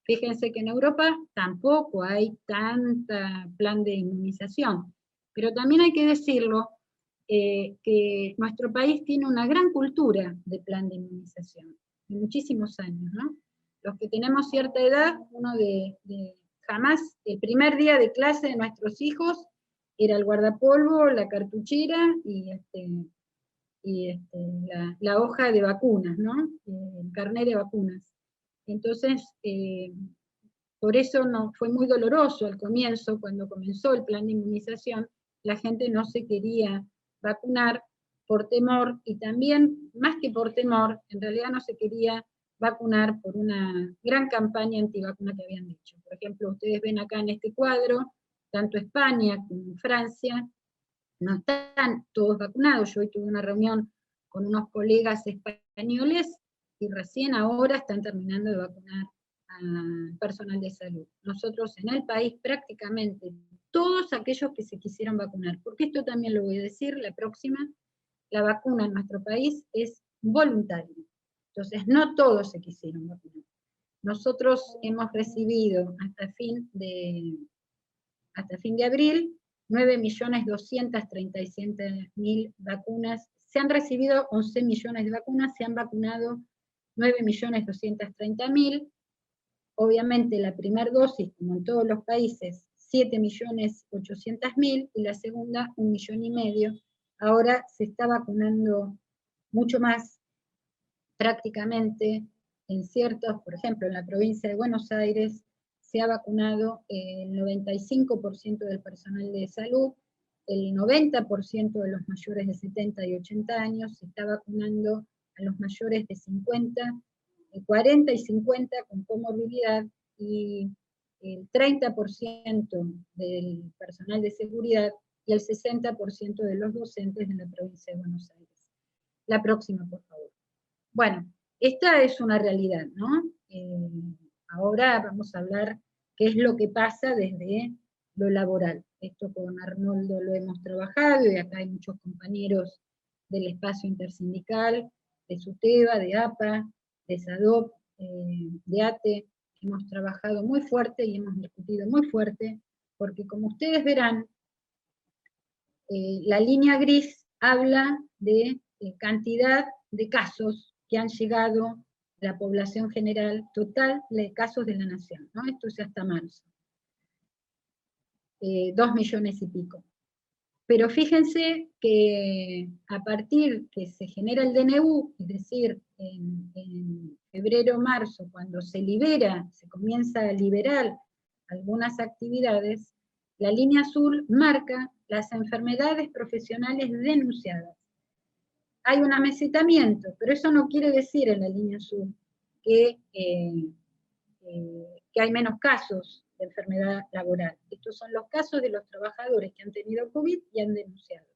C: Fíjense que en Europa tampoco hay tanta plan de inmunización, pero también hay que decirlo, que nuestro país tiene una gran cultura de plan de inmunización, de muchísimos años, ¿no? Los que tenemos cierta edad, jamás, el primer día de clase de nuestros hijos era el guardapolvo, la cartuchera y la hoja de vacunas, ¿no? El carnet de vacunas. Entonces, por eso fue muy doloroso al comienzo, cuando comenzó el plan de inmunización, la gente no se quería vacunar por temor, y también, más que por temor, en realidad no se quería vacunar por una gran campaña antivacuna que habían hecho. Por ejemplo, ustedes ven acá en este cuadro, tanto España como Francia no están todos vacunados. Yo hoy tuve una reunión con unos colegas españoles y recién ahora están terminando de vacunar al personal de salud. Nosotros en el país prácticamente todos aquellos que se quisieron vacunar, porque esto también lo voy a decir, la próxima, la vacuna en nuestro país es voluntaria. Entonces no todos se quisieron vacunar. Nosotros hemos recibido hasta fin de abril 9.237.000 vacunas. Se han recibido 11 millones de vacunas, se han vacunado 9.230.000. obviamente la primera dosis, como en todos los países, 7.800.000, y la segunda 1,5 millones. Ahora se está vacunando mucho más, prácticamente en ciertos, por ejemplo, en la provincia de Buenos Aires, se ha vacunado el 95% del personal de salud, el 90% de los mayores de 70 y 80 años, se está vacunando a los mayores de 50, 40 y 50 con comorbilidad, y el 30% del personal de seguridad y el 60% de los docentes de la provincia de Buenos Aires. La próxima, por favor. Bueno, esta es una realidad, ¿no? Ahora vamos a hablar qué es lo que pasa desde lo laboral. Esto con Arnoldo lo hemos trabajado, y acá hay muchos compañeros del espacio intersindical, de SUTEBA, de APA, de SADOP, de ATE, que hemos trabajado muy fuerte y hemos discutido muy fuerte, porque como ustedes verán, la línea gris habla de cantidad de casos que han llegado a la población general total de casos de la nación, ¿no? Esto es hasta marzo. 2 millones y pico. Pero fíjense que a partir que se genera el DNU, es decir, en febrero, marzo, cuando se libera, se comienza a liberar algunas actividades, la línea azul marca las enfermedades profesionales denunciadas. Hay un amesetamiento, pero eso no quiere decir en la línea azul que hay menos casos de enfermedad laboral. Estos son los casos de los trabajadores que han tenido COVID y han denunciado.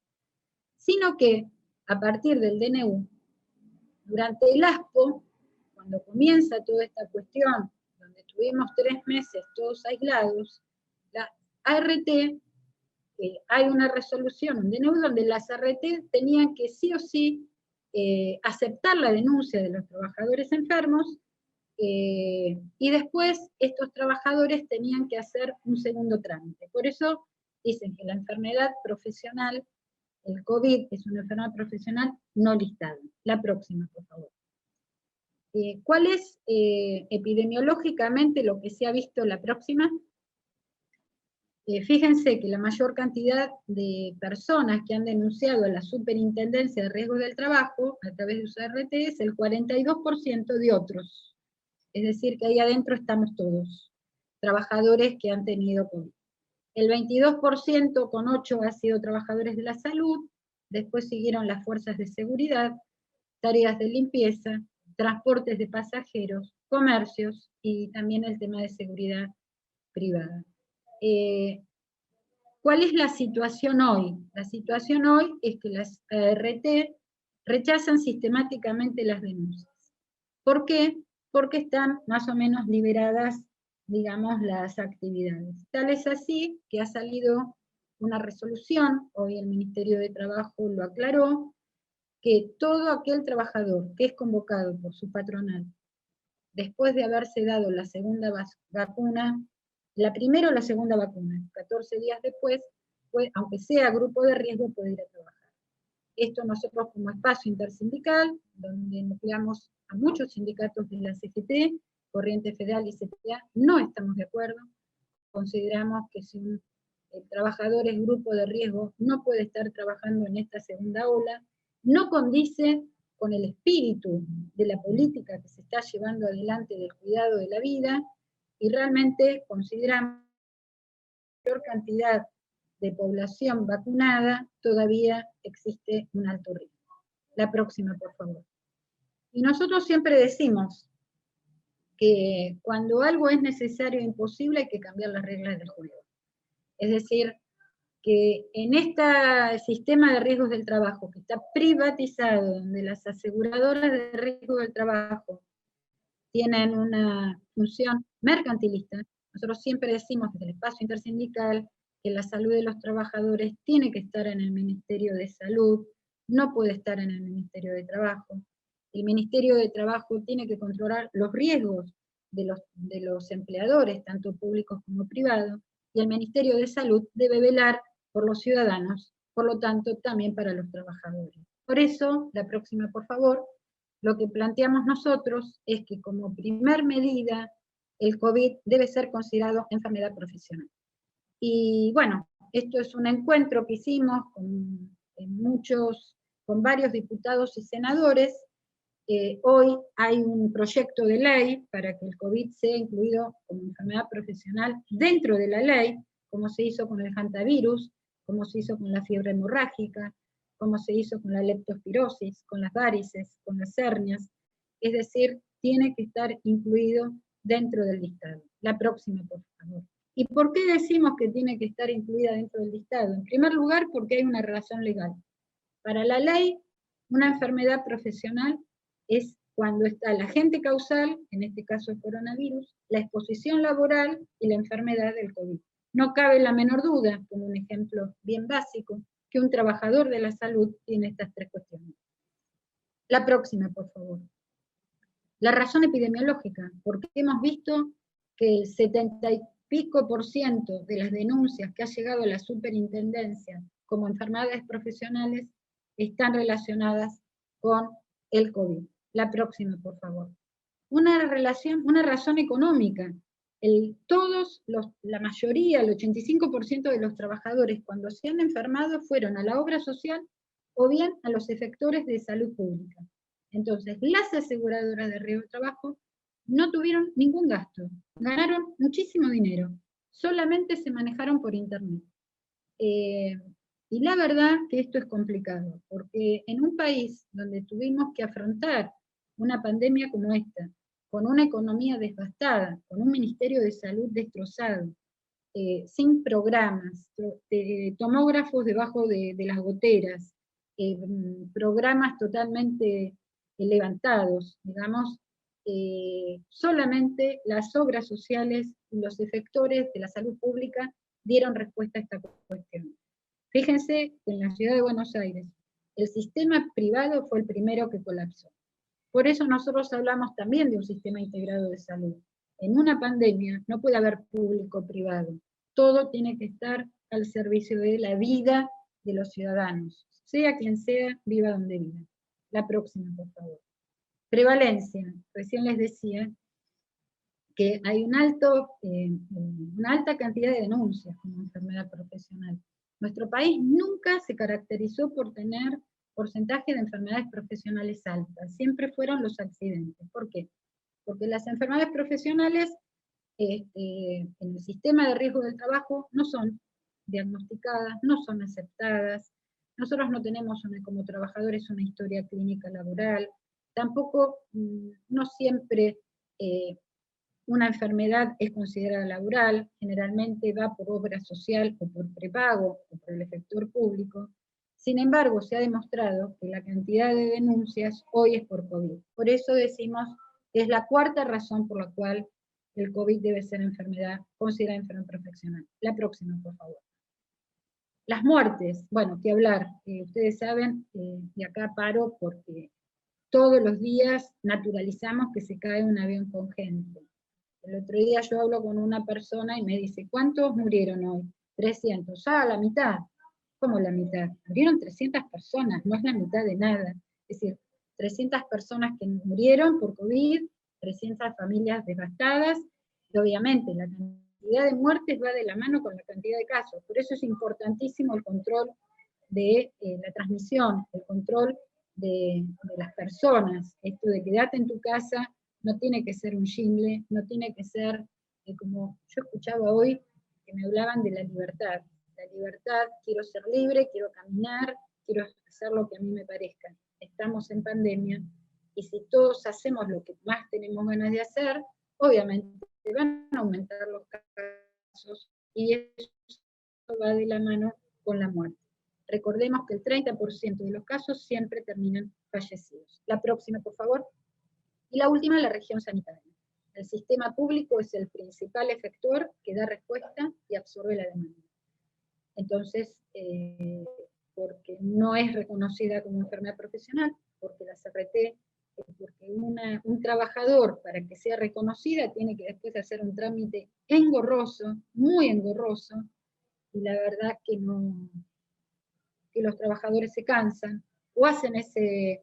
C: Sino que a partir del DNU, durante el ASPO, cuando comienza toda esta cuestión, donde tuvimos 3 meses todos aislados, la ART, hay una resolución, un DNU, donde las ART tenían que sí o sí aceptar la denuncia de los trabajadores enfermos, y después estos trabajadores tenían que hacer un segundo trámite. Por eso dicen que la enfermedad profesional, el COVID, es una enfermedad profesional no listada. La próxima, por favor. ¿Cuál es epidemiológicamente lo que se ha visto la próxima? Fíjense que la mayor cantidad de personas que han denunciado a la Superintendencia de Riesgos del Trabajo a través de su ART es el 42% de otros. Es decir, que ahí adentro estamos todos, trabajadores que han tenido COVID. El 22% con 8 ha sido trabajadores de la salud, después siguieron las fuerzas de seguridad, tareas de limpieza, transportes de pasajeros, comercios y también el tema de seguridad privada. ¿Cuál es la situación hoy? La situación hoy es que las ART rechazan sistemáticamente las denuncias. ¿Por qué? Porque están más o menos liberadas, digamos, las actividades. Tal es así que ha salido una resolución, hoy el Ministerio de Trabajo lo aclaró, que todo aquel trabajador que es convocado por su patronal, después de haberse dado la segunda vacuna, la primera o la segunda vacuna, 14 días después, aunque sea grupo de riesgo, puede ir a trabajar. Esto nosotros como espacio intersindical, donde nucleamos a muchos sindicatos de la CGT, Corriente Federal y CTA, no estamos de acuerdo. Consideramos que si un trabajador es grupo de riesgo, no puede estar trabajando en esta segunda ola, no condice con el espíritu de la política que se está llevando adelante del cuidado de la vida, y realmente consideramos que la mayor cantidad de población vacunada todavía existe un alto riesgo. La próxima, por favor. Y nosotros siempre decimos que cuando algo es necesario e imposible hay que cambiar las reglas del juego. Es decir, que en este sistema de riesgos del trabajo que está privatizado, donde las aseguradoras de riesgo del trabajo tienen una función mercantilista, nosotros siempre decimos desde el espacio intersindical que la salud de los trabajadores tiene que estar en el Ministerio de Salud, no puede estar en el Ministerio de Trabajo. El Ministerio de Trabajo tiene que controlar los riesgos de los empleadores, tanto públicos como privados, y el Ministerio de Salud debe velar por los ciudadanos, por lo tanto también para los trabajadores. Por eso, la próxima, por favor, lo que planteamos nosotros es que como primer medida el COVID debe ser considerado enfermedad profesional. Y bueno, esto es un encuentro que hicimos con varios diputados y senadores. Hoy hay un proyecto de ley para que el COVID sea incluido como enfermedad profesional dentro de la ley, como se hizo con el hantavirus, como se hizo con la fiebre hemorrágica, como se hizo con la leptospirosis, con las varices, con las hernias. Es decir, tiene que estar incluido dentro del listado. La próxima, por favor. ¿Y por qué decimos que tiene que estar incluida dentro del listado? En primer lugar, porque hay una relación legal. Para la ley, una enfermedad profesional es cuando está el agente causal, en este caso el coronavirus, la exposición laboral y la enfermedad del COVID. No cabe la menor duda, como un ejemplo bien básico, que un trabajador de la salud tiene estas tres cuestiones. La próxima, por favor. La razón epidemiológica, porque hemos visto que el 70 y pico % de las denuncias que ha llegado a la superintendencia como enfermedades profesionales están relacionadas con el COVID. La próxima, por favor. Una razón económica. La mayoría, el 85% de los trabajadores, cuando se han enfermado, fueron a la obra social o bien a los efectores de salud pública. Entonces, las aseguradoras de riesgo de trabajo no tuvieron ningún gasto, ganaron muchísimo dinero, solamente se manejaron por internet. Y la verdad que esto es complicado, porque en un país donde tuvimos que afrontar una pandemia como esta, con una economía devastada, con un Ministerio de Salud destrozado, sin programas, tomógrafos debajo de las goteras, programas totalmente levantados, digamos, solamente las obras sociales y los efectores de la salud pública dieron respuesta a esta cuestión. Fíjense que en la ciudad de Buenos Aires el sistema privado fue el primero que colapsó. Por eso nosotros hablamos también de un sistema integrado de salud. En una pandemia no puede haber público-privado. Todo tiene que estar al servicio de la vida de los ciudadanos, sea quien sea, viva donde viva. La próxima, por favor. Prevalencia. Recién les decía que hay una alta cantidad de denuncias como enfermedad profesional. Nuestro país nunca se caracterizó por tener porcentaje de enfermedades profesionales altas, siempre fueron los accidentes. ¿Por qué? Porque las enfermedades profesionales en el sistema de riesgo del trabajo no son diagnosticadas, no son aceptadas, nosotros no tenemos como trabajadores una historia clínica laboral, tampoco no siempre una enfermedad es considerada laboral, generalmente va por obra social o por prepago o por el efector público. Sin embargo, se ha demostrado que la cantidad de denuncias hoy es por COVID. Por eso decimos que es la cuarta razón por la cual el COVID debe ser considerada enfermedad profesional. La próxima, por favor. Las muertes, bueno, qué hablar. Ustedes saben, y acá paro porque todos los días naturalizamos que se cae un avión con gente. El otro día yo hablo con una persona y me dice, ¿cuántos murieron hoy? 300. Ah, la mitad. ¿Cómo la mitad? Murieron 300 personas, no es la mitad de nada. Es decir, 300 personas que murieron por COVID, 300 familias devastadas, y obviamente la cantidad de muertes va de la mano con la cantidad de casos. Por eso es importantísimo el control de la transmisión, el control de las personas. Esto de quedarte en tu casa no tiene que ser un jingle, no tiene que ser como yo escuchaba hoy, que me hablaban de la libertad. La libertad, quiero ser libre, quiero caminar, quiero hacer lo que a mí me parezca. Estamos en pandemia, y si todos hacemos lo que más tenemos ganas de hacer, obviamente van a aumentar los casos, y eso va de la mano con la muerte. Recordemos que el 30% de los casos siempre terminan fallecidos. La próxima, por favor. Y la última, la región sanitaria. El sistema público es el principal efector que da respuesta y absorbe la demanda. Entonces, porque no es reconocida como enfermedad profesional, porque la CRT, porque un trabajador, para que sea reconocida, tiene que después hacer un trámite engorroso, muy engorroso, y la verdad que los trabajadores se cansan, o hacen ese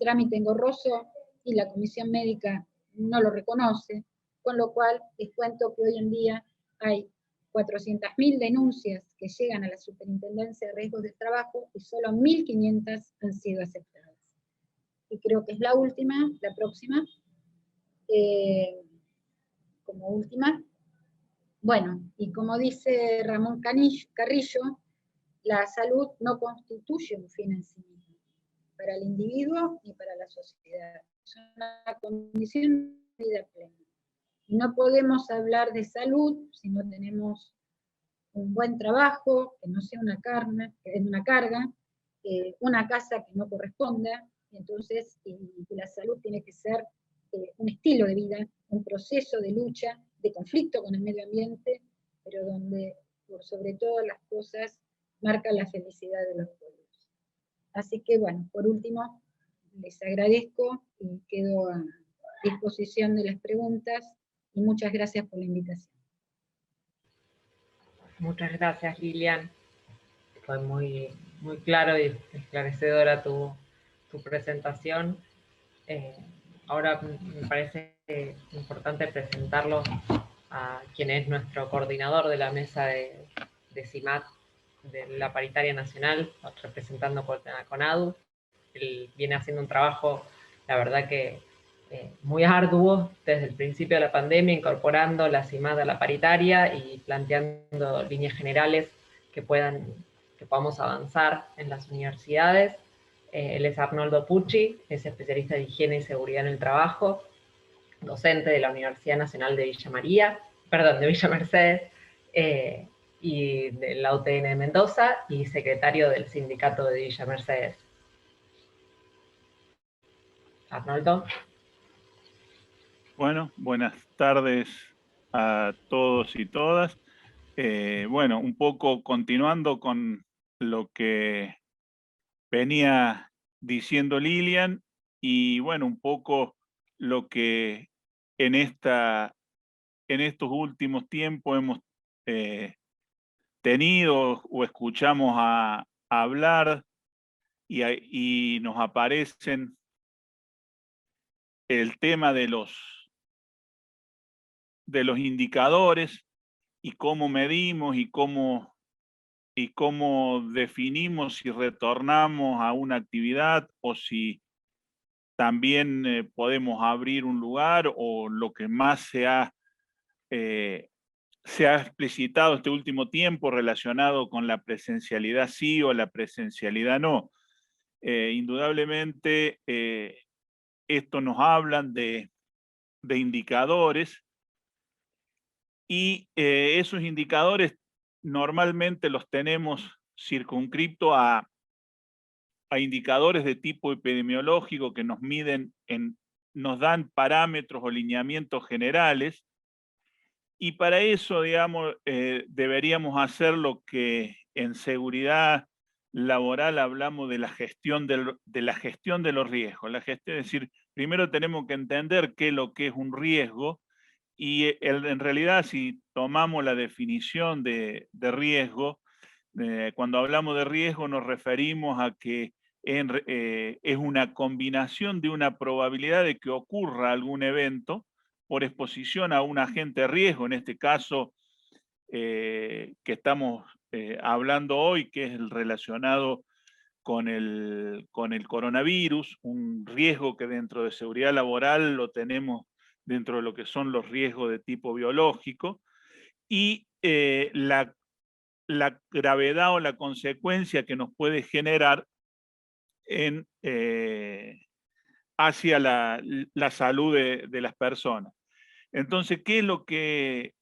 C: trámite engorroso y la comisión médica no lo reconoce, con lo cual les cuento que hoy en día hay 400.000 denuncias que llegan a la Superintendencia de Riesgos de Trabajo y solo 1.500 han sido aceptadas. Y creo que es la próxima, como última. Bueno, y como dice Ramón Carrillo, la salud no constituye un fin en sí mismo, para el individuo ni para la sociedad. Es una condición de vida plena. Y no podemos hablar de salud si no tenemos un buen trabajo, que no sea una carga, una casa que no corresponda, entonces la salud tiene que ser un estilo de vida, un proceso de lucha, de conflicto con el medio ambiente, pero donde por sobre todas las cosas marca la felicidad de los pueblos. Así que bueno, por último, les agradezco y quedo a disposición de las preguntas y muchas gracias por la invitación.
B: Muchas gracias, Lilian. Fue muy, muy claro y esclarecedora tu presentación. Ahora me parece importante presentarlo a quien es nuestro coordinador de la mesa de CIMAT, de la Paritaria Nacional, representando a CONADU. Él viene haciendo un trabajo, la verdad que muy arduo desde el principio de la pandemia, incorporando la CIMAT a la paritaria y planteando líneas generales que podamos avanzar en las universidades. Él es Arnoldo Pucci, es especialista de higiene y seguridad en el trabajo, docente de la Universidad Nacional de Villa Mercedes, y de la UTN de Mendoza, y secretario del sindicato de Villa Mercedes. Arnoldo.
D: Bueno, buenas tardes a todos y todas. Bueno, un poco continuando con lo que venía diciendo Lilian, y bueno, un poco lo que en estos últimos tiempos hemos tenido o escuchamos a hablar y nos aparecen el tema de los indicadores y cómo medimos y cómo definimos si retornamos a una actividad o si también podemos abrir un lugar, o lo que más se ha explicitado este último tiempo relacionado con la presencialidad sí o la presencialidad no. Indudablemente esto nos hablan de indicadores, y esos indicadores normalmente los tenemos circunscriptos a indicadores de tipo epidemiológico que nos miden, nos dan parámetros o lineamientos generales, y para eso, digamos, deberíamos hacer lo que en seguridad laboral hablamos de la gestión de los riesgos. Es decir, primero tenemos que entender qué es lo que es un riesgo, y en realidad, si tomamos la definición de riesgo, cuando hablamos de riesgo nos referimos a que es una combinación de una probabilidad de que ocurra algún evento por exposición a un agente de riesgo, en este caso que estamos hablando hoy, que es el relacionado con el coronavirus, un riesgo que dentro de seguridad laboral lo tenemos dentro de lo que son los riesgos de tipo biológico, y la gravedad o la consecuencia que nos puede generar hacia la salud de las personas. Entonces, ¿qué es lo que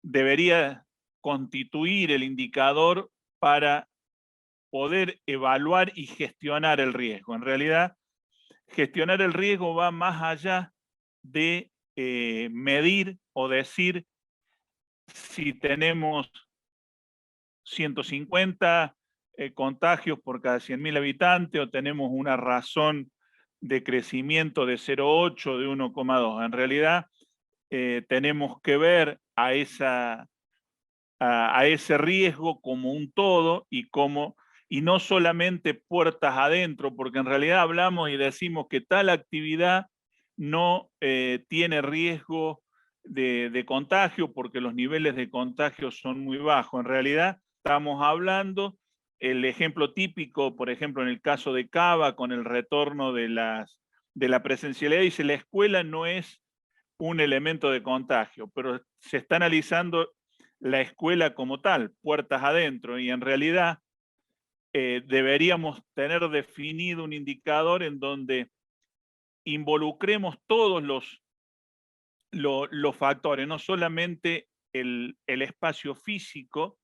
D: debería constituir el indicador para poder evaluar y gestionar el riesgo? En realidad, gestionar el riesgo va más allá de medir o decir si tenemos 150 contagios por cada 100.000 habitantes, o tenemos una razón de crecimiento de 0,8, de 1,2. En realidad, tenemos que ver a ese riesgo como un todo, y no solamente puertas adentro, porque en realidad hablamos y decimos que tal actividad no tiene riesgo de contagio, porque los niveles de contagio son muy bajos. En realidad estamos hablando, el ejemplo típico, por ejemplo, en el caso de Cava, con el retorno de la presencialidad, dice la escuela no es un elemento de contagio, pero se está analizando la escuela como tal, puertas adentro, y en realidad deberíamos tener definido un indicador en donde involucremos todos los factores, no solamente el espacio físico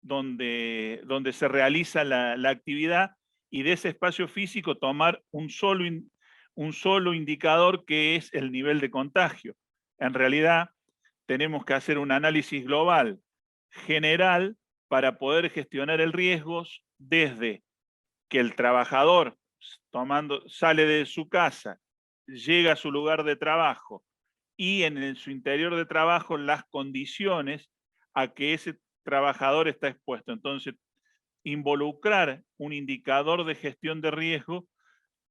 D: donde se realiza la actividad, y de ese espacio físico tomar un solo indicador, que es el nivel de contagio. En realidad tenemos que hacer un análisis global, general, para poder gestionar el riesgo desde que el trabajador sale de su casa, llega a su lugar de trabajo, y en su interior de trabajo las condiciones a que ese trabajador está expuesto. Entonces, involucrar un indicador de gestión de riesgo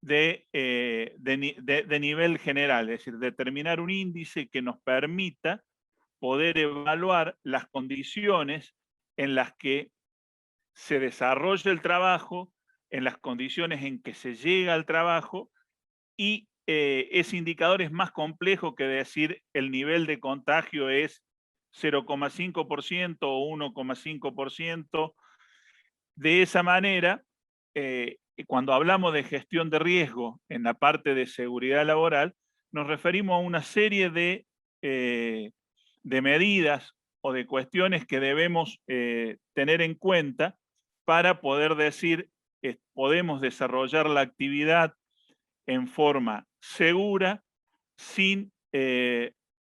D: de nivel general, es decir, determinar un índice que nos permita poder evaluar las condiciones en las que se desarrolla el trabajo, en las condiciones en que se llega al trabajo, y ese indicador es más complejo que decir el nivel de contagio es 0,5% o 1,5%. De esa manera, cuando hablamos de gestión de riesgo en la parte de seguridad laboral, nos referimos a una serie de medidas o de cuestiones que debemos tener en cuenta para poder decir podemos desarrollar la actividad en forma segura, sin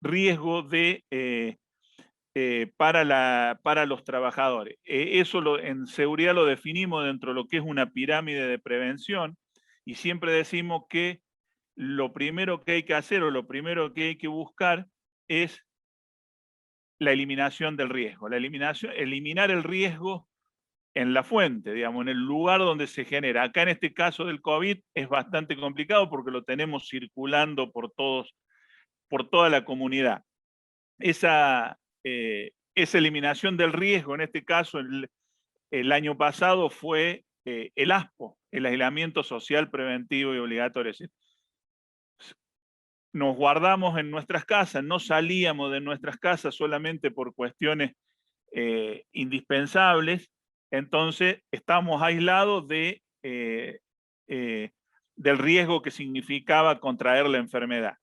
D: riesgo para los trabajadores. Eso en seguridad lo definimos dentro de lo que es una pirámide de prevención, y siempre decimos que lo primero que hay que hacer o lo primero que hay que buscar es la eliminación del riesgo. Eliminar el riesgo en la fuente, digamos, en el lugar donde se genera. Acá en este caso del COVID es bastante complicado porque lo tenemos circulando por toda la comunidad. Esa eliminación del riesgo, en este caso el año pasado, fue el ASPO, el aislamiento social preventivo y obligatorio. Es decir, nos guardamos en nuestras casas, no salíamos de nuestras casas solamente por cuestiones indispensables. Entonces estamos aislados del riesgo que significaba contraer la enfermedad.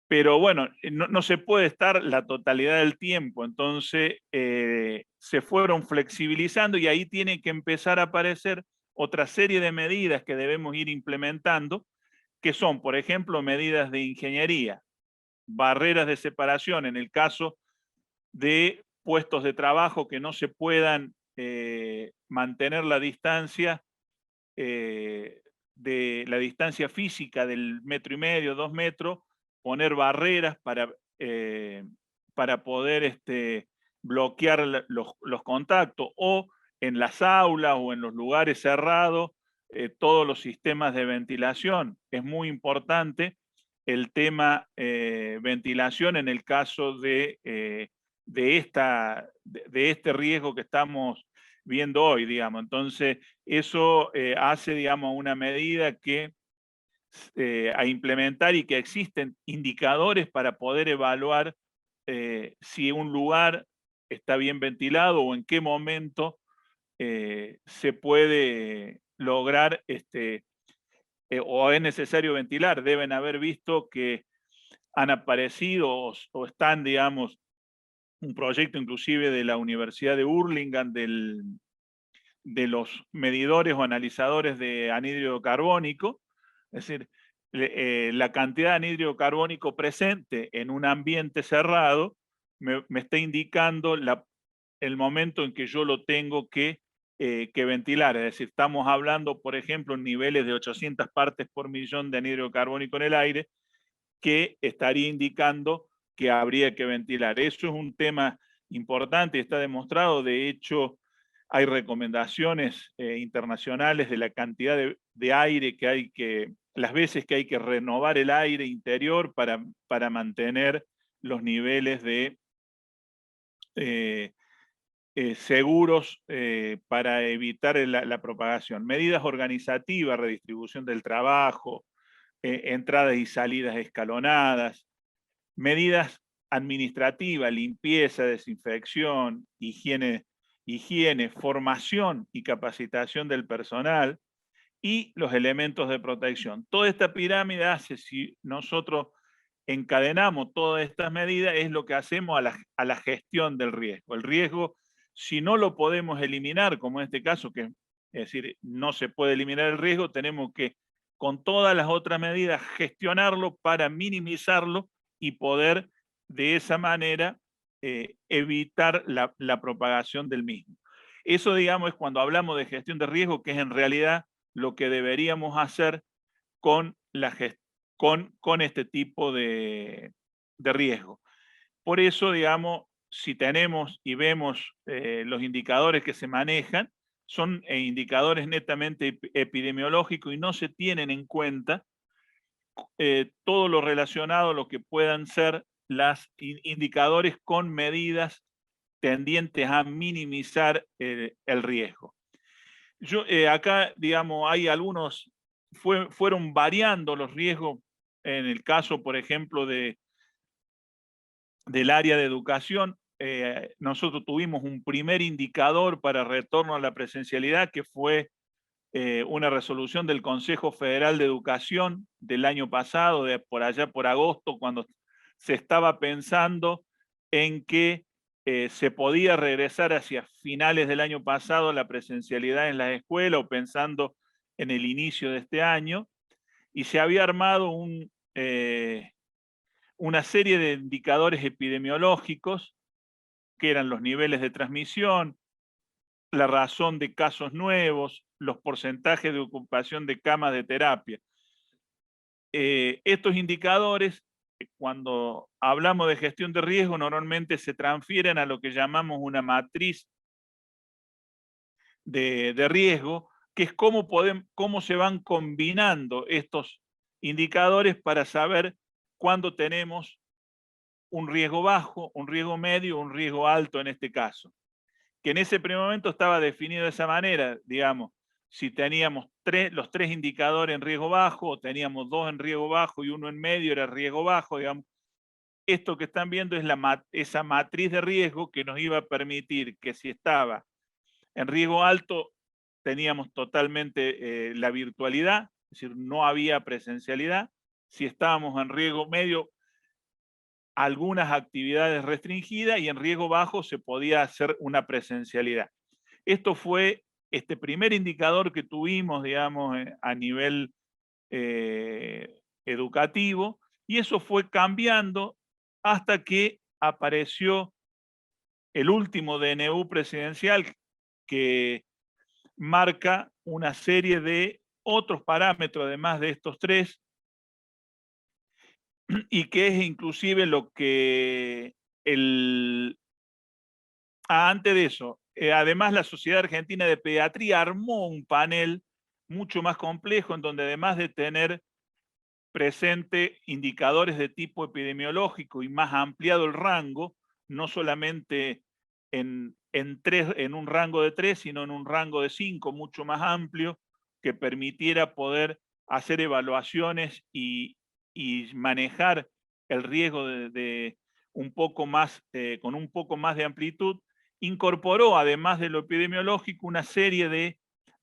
D: Pero bueno, no se puede estar la totalidad del tiempo, entonces se fueron flexibilizando, y ahí tiene que empezar a aparecer otra serie de medidas que debemos ir implementando, que son, por ejemplo, medidas de ingeniería, barreras de separación en el caso de puestos de trabajo que no se puedan mantener la distancia, de la distancia física del 1,5 metros, 2 metros, poner barreras para poder bloquear los contactos, o en las aulas o en los lugares cerrados, todos los sistemas de ventilación. Es muy importante el tema ventilación en el caso de este riesgo que estamos viendo hoy, digamos. Entonces, eso hace, digamos, una medida que a implementar, y que existen indicadores para poder evaluar si un lugar está bien ventilado o en qué momento se puede lograr o es necesario ventilar. Deben haber visto que han aparecido o están, digamos, un proyecto inclusive de la Universidad de Hurlingham de los medidores o analizadores de anhídrido carbónico. Es decir, la cantidad de anhídrido carbónico presente en un ambiente cerrado me está indicando el momento en que yo lo tengo que ventilar. Es decir, estamos hablando, por ejemplo, en niveles de 800 partes por millón de anhídrido carbónico en el aire, que estaría indicando que habría que ventilar. Eso es un tema importante y está demostrado. De hecho, hay recomendaciones internacionales de la cantidad de aire que hay las veces que hay que renovar el aire interior para mantener los niveles de seguros para evitar la propagación. Medidas organizativas, redistribución del trabajo, entradas y salidas escalonadas, medidas administrativas, limpieza, desinfección, higiene, formación y capacitación del personal, y los elementos de protección. Toda esta pirámide hace, si nosotros encadenamos todas estas medidas, es lo que hacemos a la gestión del riesgo. El riesgo, si no lo podemos eliminar, como en este caso, que es decir, no se puede eliminar el riesgo, tenemos que, con todas las otras medidas, gestionarlo para minimizarlo y poder de esa manera evitar la propagación del mismo. Eso, digamos, es cuando hablamos de gestión de riesgo, que es en realidad lo que deberíamos hacer con este tipo de riesgo. Por eso, digamos, si tenemos y vemos los indicadores que se manejan, son indicadores netamente epidemiológicos y no se tienen en cuenta todo lo relacionado a lo que puedan ser los indicadores con medidas tendientes a minimizar el riesgo. Acá, digamos, hay algunos, fueron variando los riesgos en el caso, por ejemplo, del área de educación. Nosotros tuvimos un primer indicador para retorno a la presencialidad, que fue una resolución del Consejo Federal de Educación del año pasado, por allá por agosto, cuando se estaba pensando en que se podía regresar hacia finales del año pasado a la presencialidad en las escuelas, o pensando en el inicio de este año, y se había armado una serie de indicadores epidemiológicos, que eran los niveles de transmisión, la razón de casos nuevos, los porcentajes de ocupación de camas de terapia. Estos indicadores, cuando hablamos de gestión de riesgo, normalmente se transfieren a lo que llamamos una matriz de riesgo, que es cómo se van combinando estos indicadores para saber cuándo tenemos un riesgo bajo, un riesgo medio, un riesgo alto en este caso. Que en ese primer momento estaba definido de esa manera, digamos, si teníamos los tres indicadores en riesgo bajo, o teníamos 2 en riesgo bajo y 1 en medio era riesgo bajo, digamos. Esto que están viendo es esa matriz de riesgo que nos iba a permitir que, si estaba en riesgo alto, teníamos totalmente la virtualidad, es decir, no había presencialidad. Si estábamos en riesgo medio, algunas actividades restringidas, y en riesgo bajo se podía hacer una presencialidad. Esto fue este primer indicador que tuvimos, digamos, a nivel educativo, y eso fue cambiando hasta que apareció el último DNU presidencial, que marca una serie de otros parámetros, además de estos tres, y que es inclusive lo que antes de eso, además la Sociedad Argentina de Pediatría armó un panel mucho más complejo, en donde, además de tener presente indicadores de tipo epidemiológico y más ampliado el rango, no solamente en un rango de 3, sino en un rango de 5, mucho más amplio, que permitiera poder hacer evaluaciones y manejar el riesgo un poco más, con un poco más de amplitud. Incorporó, además de lo epidemiológico, una serie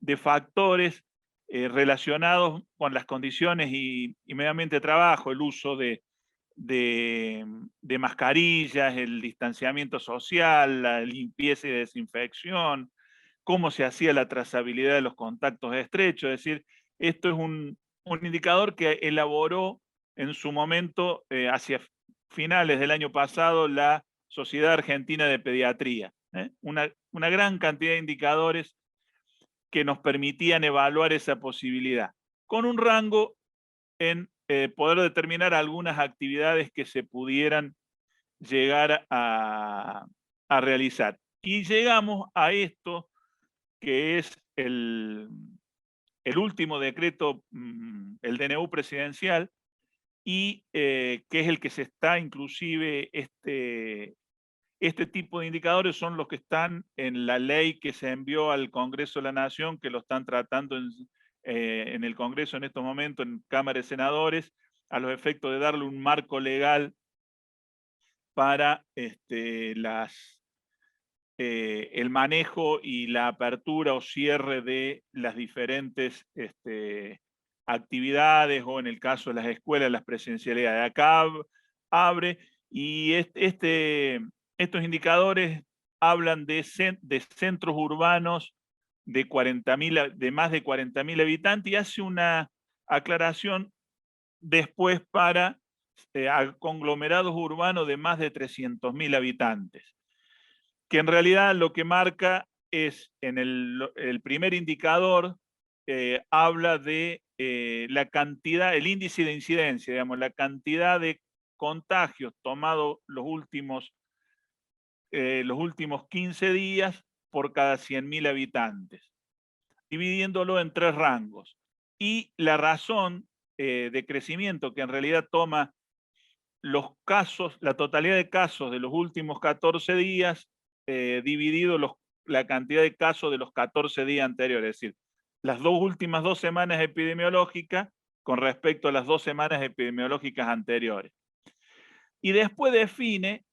D: de factores relacionados con las condiciones y medio ambiente de trabajo, el uso de mascarillas, el distanciamiento social, la limpieza y desinfección, cómo se hacía la trazabilidad de los contactos estrechos. Es decir, esto es un indicador que elaboró en su momento, hacia finales del año pasado, la Sociedad Argentina de Pediatría. Una gran cantidad de indicadores que nos permitían evaluar esa posibilidad, con un rango en poder determinar algunas actividades que se pudieran llegar a realizar. Y llegamos a esto, que es el último decreto, el DNU presidencial, y que es el que se está, inclusive, este tipo de indicadores son los que están en la ley que se envió al Congreso de la Nación, que lo están tratando en el Congreso en estos momentos, en Cámara de Senadores, a los efectos de darle un marco legal para el manejo y la apertura o cierre de las diferentes actividades, o en el caso de las escuelas, las presencialidades. Acá abre, y estos indicadores hablan de centros urbanos de más de 40.000 habitantes, y hace una aclaración después para conglomerados urbanos de más de 300.000 habitantes, que en realidad lo que marca es, en el primer indicador, habla de la cantidad, el índice de incidencia, digamos, la cantidad de contagios tomados los últimos 15 días por cada 100.000 habitantes, dividiéndolo en 3 rangos. Y la razón de crecimiento, que en realidad toma los casos, la totalidad de casos de los últimos 14 días, dividido la cantidad de casos de los 14 días anteriores, es decir, las últimas 2 semanas epidemiológicas con respecto a las 2 semanas epidemiológicas anteriores. Y después define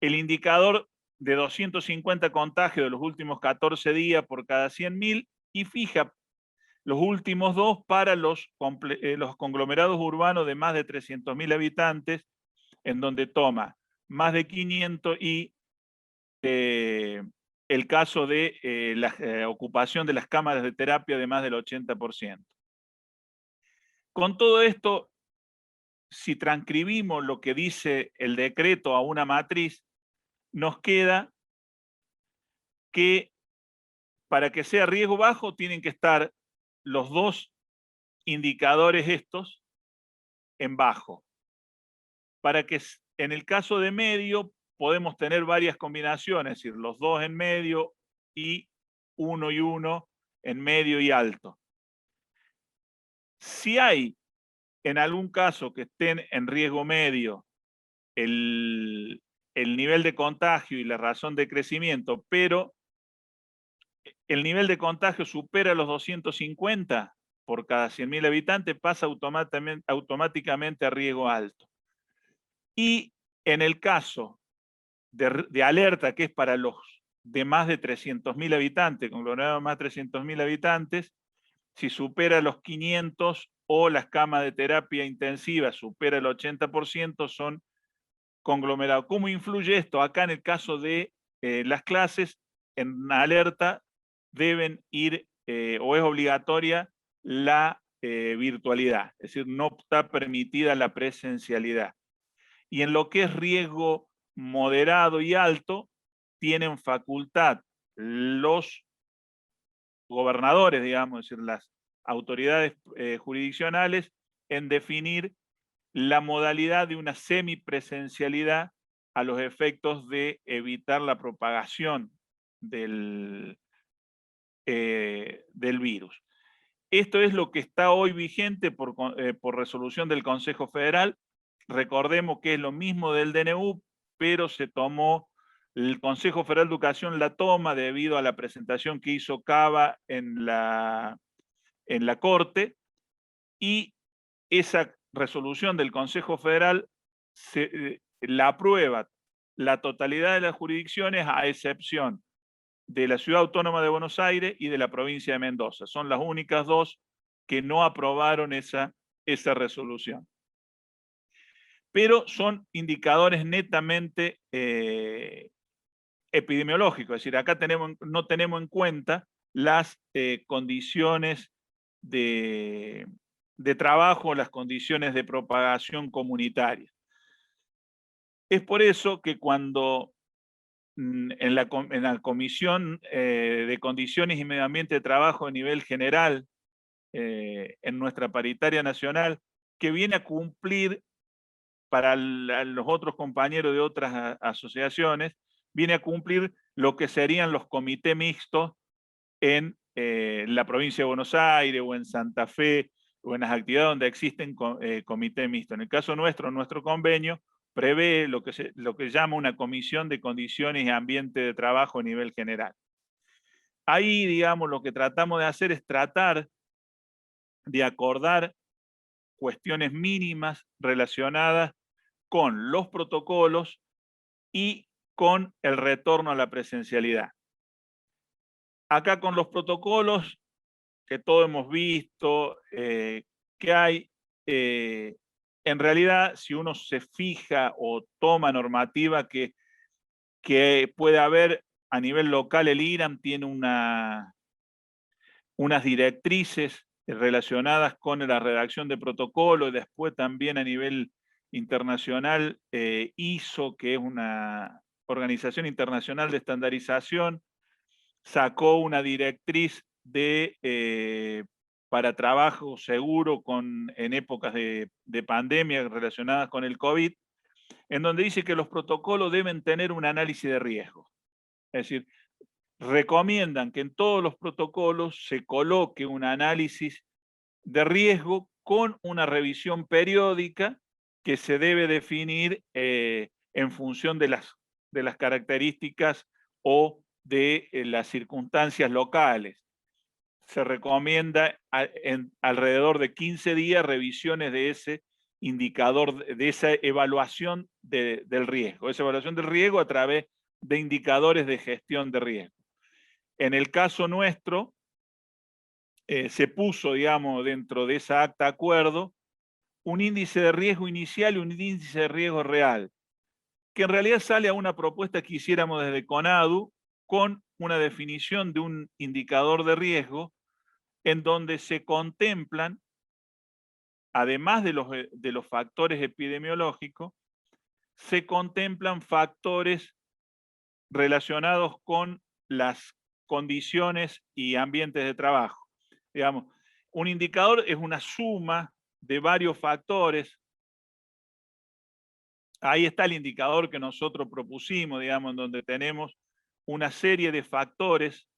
D: el indicador de 250 contagios de los últimos 14 días por cada 100.000 y fija los últimos 2 para los conglomerados urbanos de más de 300.000 habitantes, en donde toma más de 500 y el caso de la ocupación de las cámaras de terapia de más del 80%. Con todo esto, si transcribimos lo que dice el decreto a una matriz, nos queda que para que sea riesgo bajo tienen que estar los 2 indicadores estos en bajo. Para que en el caso de medio podemos tener varias combinaciones, es decir, los 2 en medio y 1 y 1 en medio y alto. Si hay en algún caso que estén en riesgo medio el nivel de contagio y la razón de crecimiento, pero el nivel de contagio supera los 250 por cada 100.000 habitantes, pasa automáticamente a riesgo alto. Y en el caso de alerta, que es para los de más de 300.000 habitantes, conglomerados de más de 300.000 habitantes, si supera los 500 o las camas de terapia intensiva supera el 80%, son conglomerados. ¿Cómo influye esto? Acá en el caso de las clases, en alerta deben ir, o es obligatoria, la virtualidad, es decir, no está permitida la presencialidad. Y en lo que es riesgo moderado y alto, tienen facultad los gobernadores, digamos, es decir, las autoridades jurisdiccionales, en definir la modalidad de una semipresencialidad a los efectos de evitar la propagación del virus. Esto es lo que está hoy vigente por resolución del Consejo Federal. Recordemos que es lo mismo del DNU, pero se tomó, el Consejo Federal de Educación la toma debido a la presentación que hizo Cava en la Corte, y esa resolución del Consejo Federal la aprueba la totalidad de las jurisdicciones, a excepción de la Ciudad Autónoma de Buenos Aires y de la provincia de Mendoza. Son las únicas 2 que no aprobaron esa resolución. Pero son indicadores netamente epidemiológicos, es decir, acá no tenemos en cuenta las condiciones de trabajo, las condiciones de propagación comunitaria. Es por eso que cuando en la Comisión de Condiciones y Medio Ambiente de Trabajo a nivel general, en nuestra paritaria nacional, que viene a cumplir para los otros compañeros de otras asociaciones, viene a cumplir lo que serían los comités mixtos en la provincia de Buenos Aires o en Santa Fe, o en las actividades donde existen comité mixto. En el caso nuestro, nuestro convenio prevé lo que llama una comisión de condiciones y ambiente de trabajo a nivel general. Ahí, digamos, lo que tratamos de hacer es tratar de acordar cuestiones mínimas relacionadas con los protocolos y con el retorno a la presencialidad. Acá con los protocolos, que todos hemos visto, que hay, en realidad, si uno se fija o toma normativa que puede haber a nivel local, el IRAM tiene unas directrices relacionadas con la redacción de protocolo, y después también a nivel internacional, ISO, que es una organización internacional de estandarización, sacó una directriz para trabajo seguro en épocas de pandemia relacionadas con el COVID, en donde dice que los protocolos deben tener un análisis de riesgo. Es decir, recomiendan que en todos los protocolos se coloque un análisis de riesgo con una revisión periódica que se debe definir en función de las características o de las circunstancias locales. Se recomienda alrededor de 15 días revisiones de ese indicador, de esa evaluación del riesgo. Esa evaluación del riesgo a través de indicadores de gestión de riesgo. En el caso nuestro, se puso, digamos, dentro de esa acta acuerdo, un índice de riesgo inicial y un índice de riesgo real, que en realidad sale a una propuesta que hiciéramos desde CONADU con una definición de un indicador de riesgo en donde se contemplan, además de los factores epidemiológicos, se contemplan factores relacionados con las condiciones y ambientes de trabajo. Digamos, un indicador es una suma de varios factores. Ahí está el indicador que nosotros propusimos, digamos, en donde tenemos una serie de factores,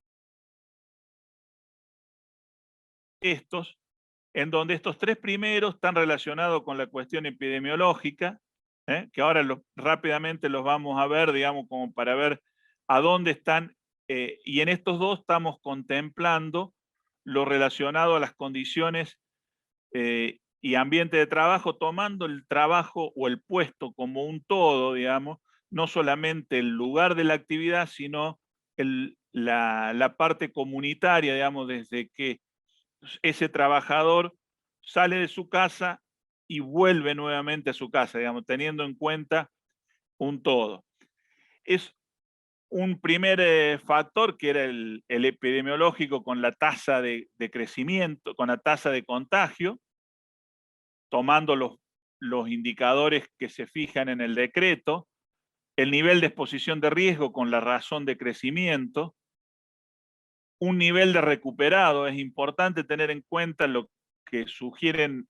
D: en donde estos tres primeros están relacionados con la cuestión epidemiológica, que ahora rápidamente los vamos a ver, digamos, como para ver a dónde están, y en estos dos estamos contemplando lo relacionado a las condiciones y ambiente de trabajo, tomando el trabajo o el puesto como un todo, digamos, no solamente el lugar de la actividad, sino la parte comunitaria, digamos, desde que ese trabajador sale de su casa y vuelve nuevamente a su casa, digamos, teniendo en cuenta un todo. Es un primer factor que era el epidemiológico con la tasa de crecimiento, con la tasa de contagio, tomando los indicadores que se fijan en el decreto, el nivel de exposición de riesgo con la razón de crecimiento, un nivel de recuperado. Es importante tener en cuenta lo que sugieren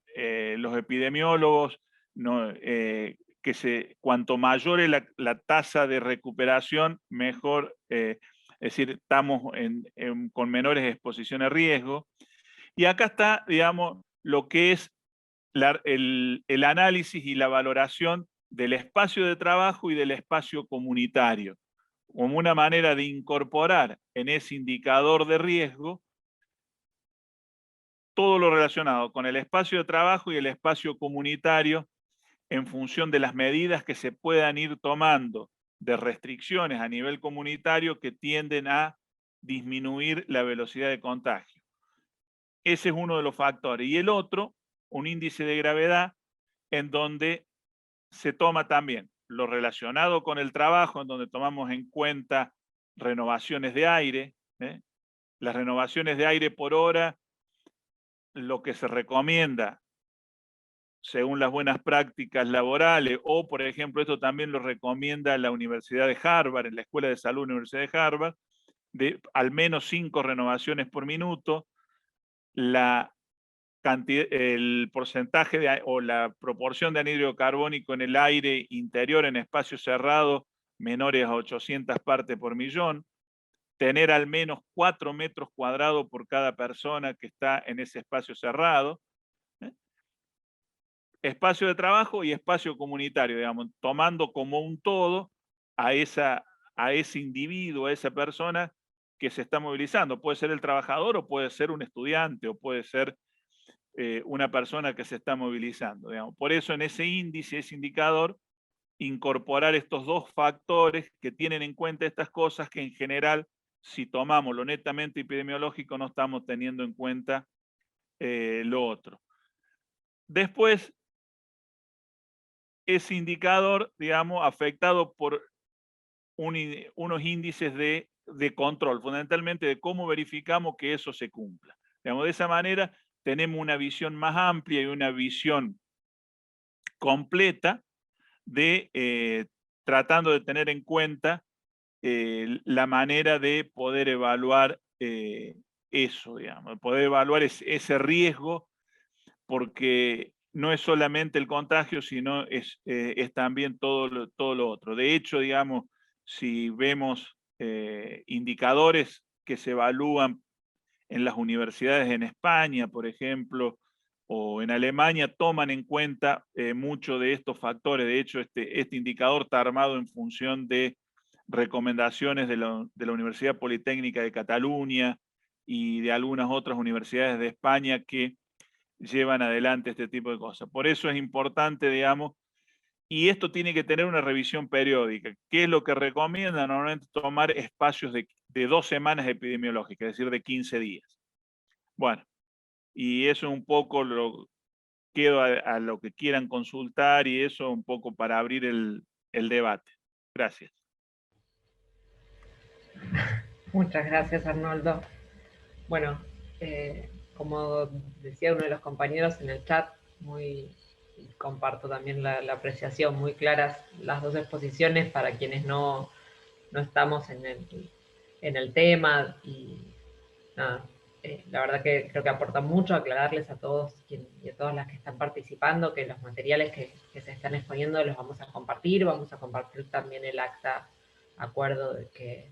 D: los epidemiólogos, ¿no? Cuanto mayor es la tasa de recuperación, mejor, es decir, estamos con menores exposiciones a riesgo. Y acá está, digamos, lo que es el análisis y la valoración del espacio de trabajo y del espacio comunitario, como una manera de incorporar en ese indicador de riesgo todo lo relacionado con el espacio de trabajo y el espacio comunitario en función de las medidas que se puedan ir tomando de restricciones a nivel comunitario que tienden a disminuir la velocidad de contagio. Ese es uno de los factores. Y el otro, un índice de gravedad en donde se toma también lo relacionado con el trabajo, en donde tomamos en cuenta renovaciones de aire. Las renovaciones de aire por hora, lo que se recomienda según las buenas prácticas laborales, o por ejemplo, esto también lo recomienda la Universidad de Harvard, en la Escuela de Salud de la Universidad de Harvard, de al menos 5 renovaciones por minuto. El porcentaje o la proporción de anhídrido carbónico en el aire interior en espacio cerrado menores a 800 partes por millón, tener al menos 4 metros cuadrados por cada persona que está en ese espacio cerrado, espacio de trabajo y espacio comunitario, digamos, tomando como un todo a ese individuo, a esa persona que se está movilizando. Puede ser el trabajador o puede ser un estudiante o puede ser una persona que se está movilizando, digamos. Por eso en ese índice, ese indicador, incorporar estos dos factores que tienen en cuenta estas cosas que en general, si tomamos lo netamente epidemiológico, no estamos teniendo en cuenta lo otro. Después, ese indicador, digamos, afectado por unos índices de control, fundamentalmente de cómo verificamos que eso se cumpla. Digamos, de esa manera tenemos una visión más amplia y una visión completa de tratando de tener en cuenta la manera de poder evaluar eso, digamos, poder evaluar ese riesgo, porque no es solamente el contagio, sino es también todo lo otro. De hecho, digamos, si vemos indicadores que se evalúan en las universidades en España, por ejemplo, o en Alemania, toman en cuenta mucho de estos factores. De hecho, este indicador está armado en función de recomendaciones de la Universidad Politécnica de Cataluña y de algunas otras universidades de España que llevan adelante este tipo de cosas. Por eso es importante, digamos, y esto tiene que tener una revisión periódica. ¿Qué es lo que recomienda? Normalmente tomar espacios de 2 semanas epidemiológicas, es decir, de 15 días. Bueno, y eso un poco quedo a lo que quieran consultar y eso un poco para abrir el debate. Gracias.
B: Muchas gracias, Arnoldo. Bueno, como decía uno de los compañeros en el chat, comparto también la apreciación, muy claras las dos exposiciones para quienes no estamos en el tema, y nada, la verdad que creo que aporta mucho aclararles a todos y a todas las que están participando que los materiales que se están exponiendo los vamos a compartir también el acta acuerdo que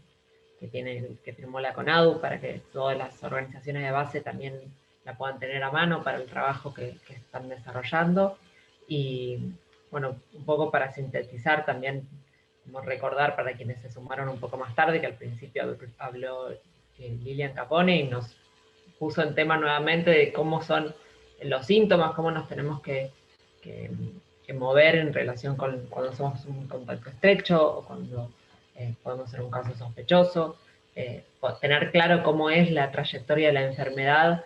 B: firmó la CONADU para que todas las organizaciones de base también la puedan tener a mano para el trabajo que están desarrollando. Y bueno, un poco para sintetizar también, como recordar para quienes se sumaron un poco más tarde, que al principio habló Lilian Capone y nos puso en tema nuevamente de cómo son los síntomas, cómo nos tenemos que mover en relación con cuando somos un contacto estrecho o cuando podemos ser un caso sospechoso, tener claro cómo es la trayectoria de la enfermedad,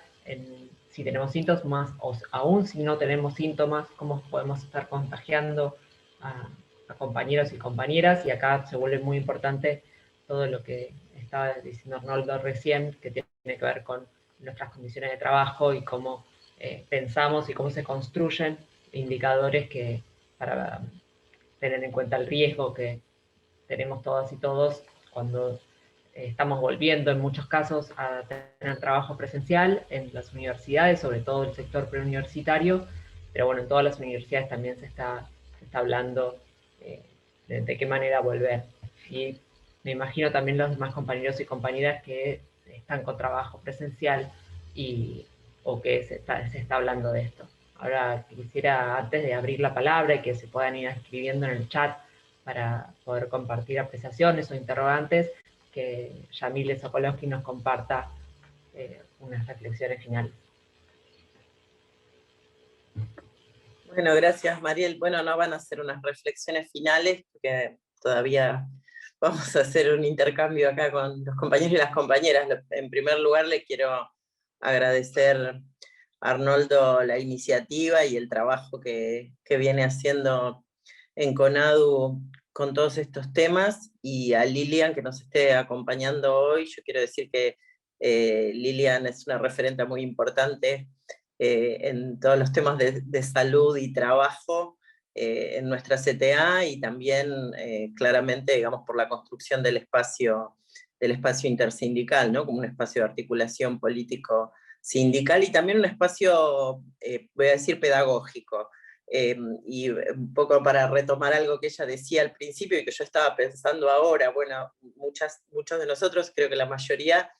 B: si tenemos síntomas o aún si no tenemos síntomas, cómo podemos estar contagiando a compañeros y compañeras, y acá se vuelve muy importante todo lo que estaba diciendo Arnoldo recién, que tiene que ver con nuestras condiciones de trabajo y cómo pensamos y cómo se construyen indicadores para tener en cuenta el riesgo que tenemos todas y todos cuando estamos volviendo en muchos casos a tener trabajo presencial en las universidades, sobre todo el sector preuniversitario, pero bueno, en todas las universidades también se está hablando de qué manera volver. Y me imagino también los demás compañeros y compañeras que están con trabajo presencial o que se está hablando de esto. Ahora quisiera, antes de abrir la palabra y que se puedan ir escribiendo en el chat para poder compartir apreciaciones o interrogantes, que Yamile Sokolowski nos comparta unas reflexiones finales.
E: Bueno, gracias, Mariel. Bueno, no van a ser unas reflexiones finales, porque todavía vamos a hacer un intercambio acá con los compañeros y las compañeras. En primer lugar, le quiero agradecer a Arnoldo la iniciativa y el trabajo que viene haciendo en CONADU con todos estos temas, y a Lilian que nos esté acompañando hoy. Yo quiero decir que Lilian es una referente muy importante en todos los temas de salud y trabajo en nuestra CTA, y también claramente, digamos, por la construcción del espacio intersindical, ¿no? Como un espacio de articulación político sindical y también un espacio, voy a decir, pedagógico. Y un poco para retomar algo que ella decía al principio y que yo estaba pensando ahora, bueno, muchos de nosotros, creo que la mayoría,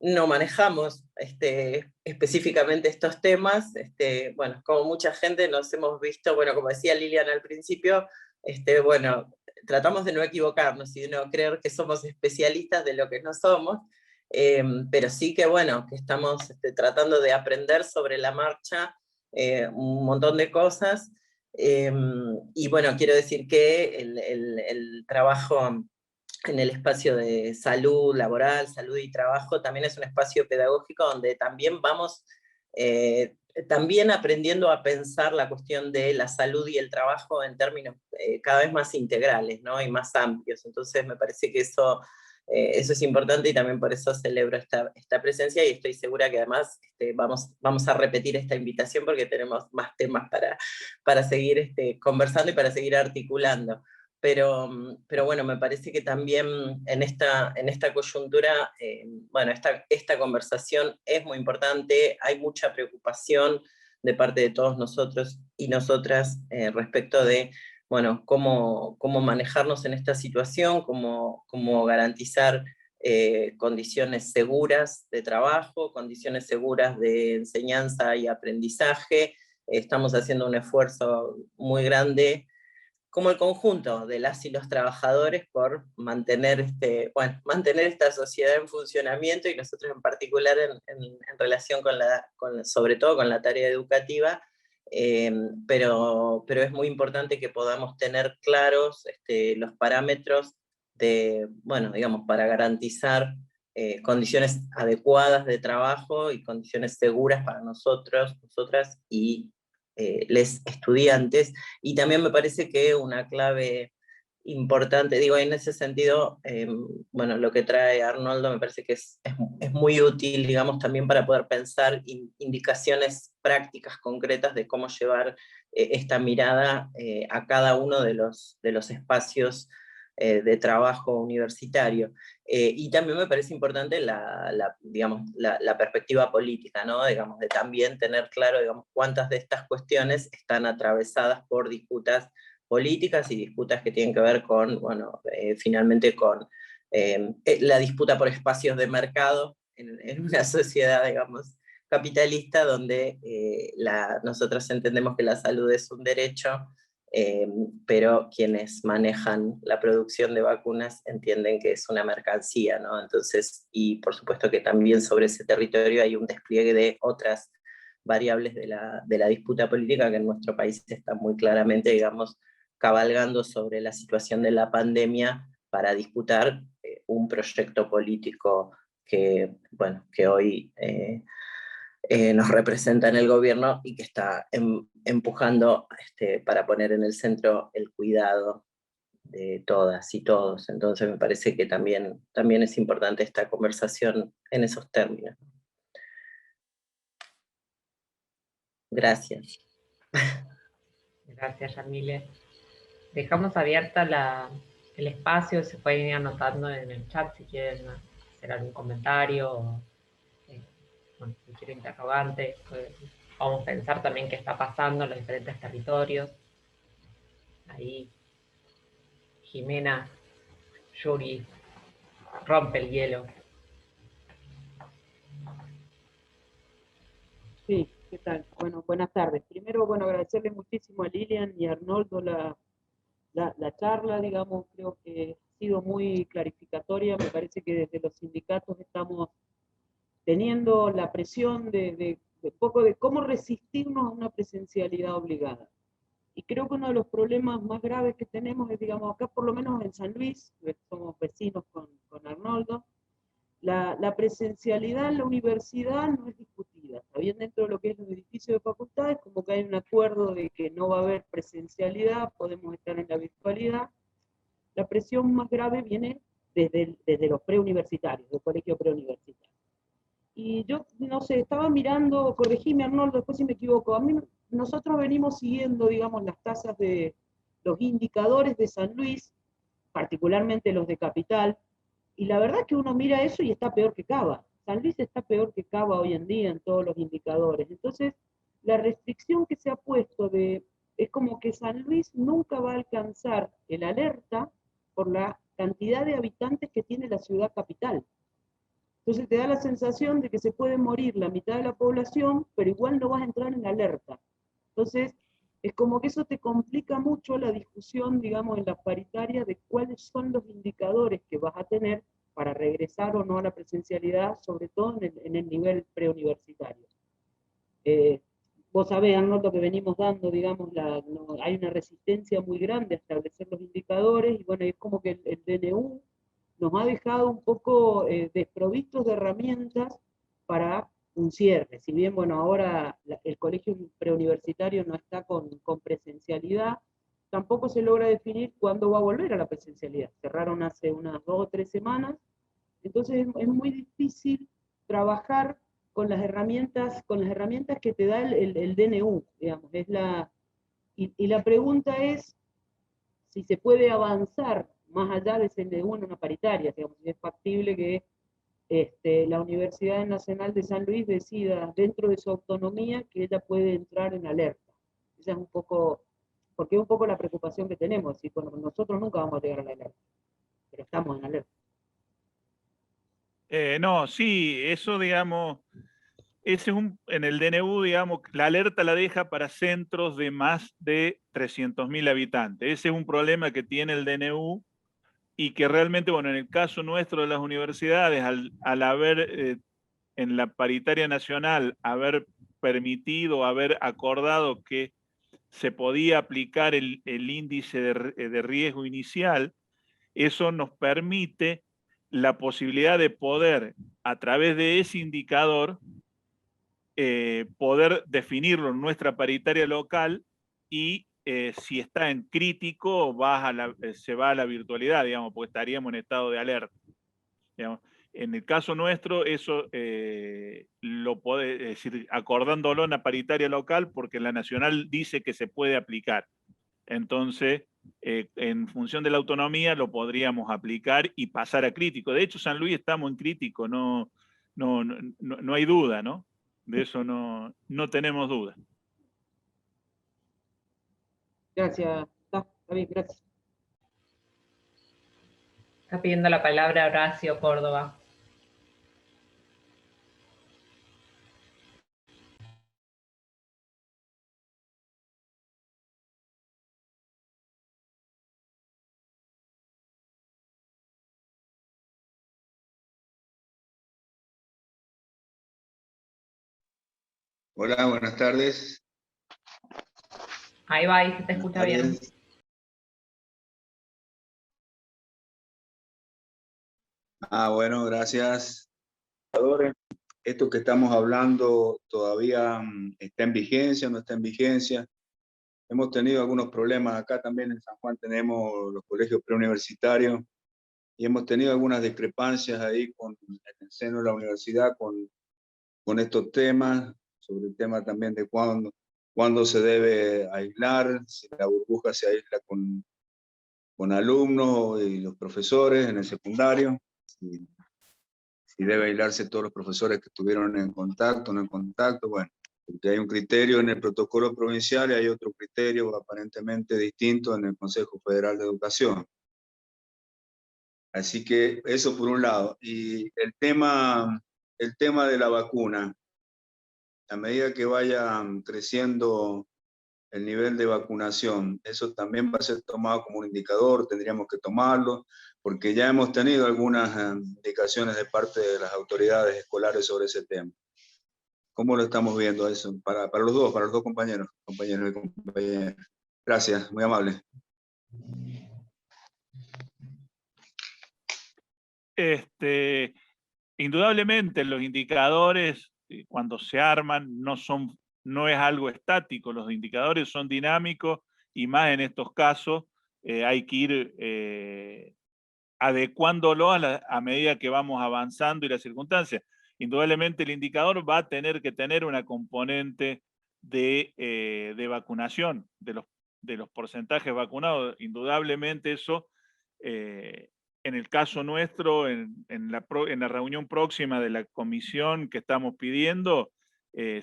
E: no manejamos específicamente estos temas. Bueno, como mucha gente nos hemos visto, bueno, como decía Lilian al principio, bueno, tratamos de no equivocarnos y de no creer que somos especialistas de lo que no somos, pero sí que, bueno, que estamos tratando de aprender sobre la marcha un montón de cosas. Y bueno, quiero decir que el trabajo en el espacio de salud laboral, salud y trabajo, también es un espacio pedagógico donde también vamos también aprendiendo a pensar la cuestión de la salud y el trabajo en términos cada vez más integrales, ¿no? Y más amplios. Entonces me parece que eso es importante y también por eso celebro esta presencia y estoy segura que además vamos a repetir esta invitación porque tenemos más temas para seguir conversando y para seguir articulando. Pero bueno, me parece que también en esta coyuntura, bueno, esta conversación es muy importante, hay mucha preocupación de parte de todos nosotros y nosotras respecto de, bueno, cómo manejarnos en esta situación, cómo garantizar condiciones seguras de trabajo, condiciones seguras de enseñanza y aprendizaje. Estamos haciendo un esfuerzo muy grande como el conjunto de las y los trabajadores por mantener, mantener esta sociedad en funcionamiento y nosotros en particular en relación sobre todo con la tarea educativa, pero es muy importante que podamos tener claros los parámetros de, bueno, digamos, para garantizar condiciones adecuadas de trabajo y condiciones seguras para nosotros, nosotras y les estudiantes. Y también me parece que una clave importante, digo, en ese sentido, bueno, lo que trae Arnoldo me parece que es muy útil, digamos, también para poder pensar indicaciones prácticas, concretas de cómo llevar esta mirada a cada uno de los espacios de trabajo universitario. Y también me parece importante digamos, la perspectiva política, ¿no? Digamos, de también tener claro, digamos, cuántas de estas cuestiones están atravesadas por disputas políticas y disputas que tienen que ver con, bueno, finalmente con la disputa por espacios de mercado en una sociedad, digamos, capitalista, donde nosotros entendemos que la salud es un derecho, pero quienes manejan la producción de vacunas entienden que es una mercancía, ¿no? Entonces, y por supuesto que también sobre ese territorio hay un despliegue de otras variables de la disputa política que en nuestro país están muy claramente, digamos, cabalgando sobre la situación de la pandemia para disputar un proyecto político que, bueno, que hoy nos representa en el gobierno y que está empujando para poner en el centro el cuidado de todas y todos. Entonces me parece que también es importante esta conversación en esos términos. Gracias.
B: Gracias, Yamile. Dejamos abierta el espacio, se pueden ir anotando en el chat si quieren hacer algún comentario o bueno, cualquier interrogante. Vamos a pensar también qué está pasando en los diferentes territorios. Ahí Jimena, Yuri, rompe el hielo.
F: Sí, ¿qué tal? Bueno, buenas tardes. Primero, bueno, agradecerle muchísimo a Lilian y a Arnoldo la charla, digamos, creo que ha sido muy clarificatoria. Me parece que desde los sindicatos estamos teniendo la presión de poco de cómo resistirnos a una presencialidad obligada. Y creo que uno de los problemas más graves que tenemos es, digamos, acá por lo menos en San Luis, somos vecinos con Arnoldo, la presencialidad en la universidad no es discutida. Está bien dentro de lo que es los edificios de facultades, como que hay un acuerdo de que no va a haber presencialidad, podemos estar en la virtualidad. La presión más grave viene desde los preuniversitarios, del colegio preuniversitario. Y yo, no sé, estaba mirando, corregime Arnoldo, después si me equivoco, nosotros venimos siguiendo, digamos, las tasas de los indicadores de San Luis, particularmente los de Capital, y la verdad es que uno mira eso y está peor que Cava. San Luis está peor que Cava hoy en día en todos los indicadores. Entonces, la restricción que se ha puesto es como que San Luis nunca va a alcanzar el alerta por la cantidad de habitantes que tiene la ciudad capital. Entonces te da la sensación de que se puede morir la mitad de la población, pero igual no vas a entrar en alerta. Entonces, es como que eso te complica mucho la discusión, digamos, en la paritaria de cuáles son los indicadores que vas a tener para regresar o no a la presencialidad, sobre todo en el nivel preuniversitario. Vos sabés, Arnold, lo que venimos dando, digamos, hay una resistencia muy grande a establecer los indicadores, y bueno, es como que el DNU nos ha dejado un poco desprovistos de herramientas para un cierre. Si bien, bueno, ahora el colegio preuniversitario no está con presencialidad, tampoco se logra definir cuándo va a volver a la presencialidad. Cerraron hace unas 2 o 3 semanas, entonces es muy difícil trabajar con las herramientas que te da el DNU, digamos. Y la pregunta es si se puede avanzar más allá de ese DNU en una paritaria, digamos, si es factible que la Universidad Nacional de San Luis decida dentro de su autonomía que ella puede entrar en alerta. Esa es un poco, porque es un poco la preocupación que tenemos, y bueno, nosotros nunca vamos a llegar a la alerta, pero estamos en alerta.
D: No, sí, eso, digamos, ese es en el DNU, digamos, la alerta la deja para centros de más de 300.000 habitantes. Ese es un problema que tiene el DNU y que realmente, bueno, en el caso nuestro de las universidades, al haber, en la paritaria nacional, haber permitido, haber acordado que se podía aplicar el índice de riesgo inicial, eso nos permite la posibilidad de poder, a través de ese indicador, poder definirlo en nuestra paritaria local y si está en crítico se va a la virtualidad, digamos, porque estaríamos en estado de alerta. Digamos. En el caso nuestro, eso lo puede, es decir, acordándolo en la paritaria local, porque la nacional dice que se puede aplicar. Entonces, en función de la autonomía, lo podríamos aplicar y pasar a crítico. De hecho, San Luis estamos en crítico, no hay duda, ¿no? De eso no tenemos duda.
F: Gracias, está bien, gracias.
B: Está pidiendo la palabra Horacio Córdoba.
G: Hola, buenas tardes.
B: Ahí va, ahí se te escucha bien.
G: Bueno, gracias. Esto que estamos hablando todavía está en vigencia, no está en vigencia. Hemos tenido algunos problemas acá también en San Juan, tenemos los colegios preuniversitarios y hemos tenido algunas discrepancias ahí en el seno de la universidad con estos temas, sobre el tema también de cuándo se debe aislar, si la burbuja se aísla con alumnos y los profesores en el secundario, si debe aislarse todos los profesores que estuvieron en contacto, no en contacto, bueno, porque hay un criterio en el protocolo provincial y hay otro criterio aparentemente distinto en el Consejo Federal de Educación. Así que eso por un lado. Y el tema de la vacuna, a medida que vaya creciendo el nivel de vacunación, eso también va a ser tomado como un indicador, tendríamos que tomarlo, porque ya hemos tenido algunas indicaciones de parte de las autoridades escolares sobre ese tema. ¿Cómo lo estamos viendo eso? Para los dos compañeros y compañeras. Gracias, muy amable.
D: Indudablemente los indicadores, cuando se arman, no es algo estático, los indicadores son dinámicos y más en estos casos hay que ir adecuándolo a medida que vamos avanzando y las circunstancias. Indudablemente el indicador va a tener que tener una componente de vacunación, de los porcentajes vacunados. Indudablemente eso, en el caso nuestro, en la reunión próxima de la comisión que estamos pidiendo,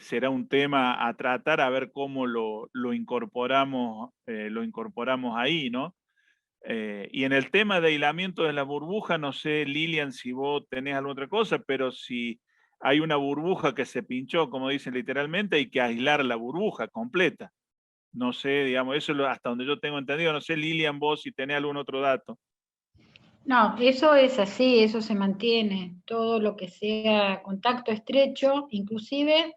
D: será un tema a tratar, a ver cómo lo incorporamos ahí, ¿no? Y en el tema de aislamiento de la burbuja, no sé, Lilian, si vos tenés alguna otra cosa, pero si hay una burbuja que se pinchó, como dicen literalmente, hay que aislar la burbuja completa. No sé, digamos, eso es hasta donde yo tengo entendido. No sé, Lilian, vos si tenés algún otro dato.
C: No, eso es así, eso se mantiene. Todo lo que sea contacto estrecho, inclusive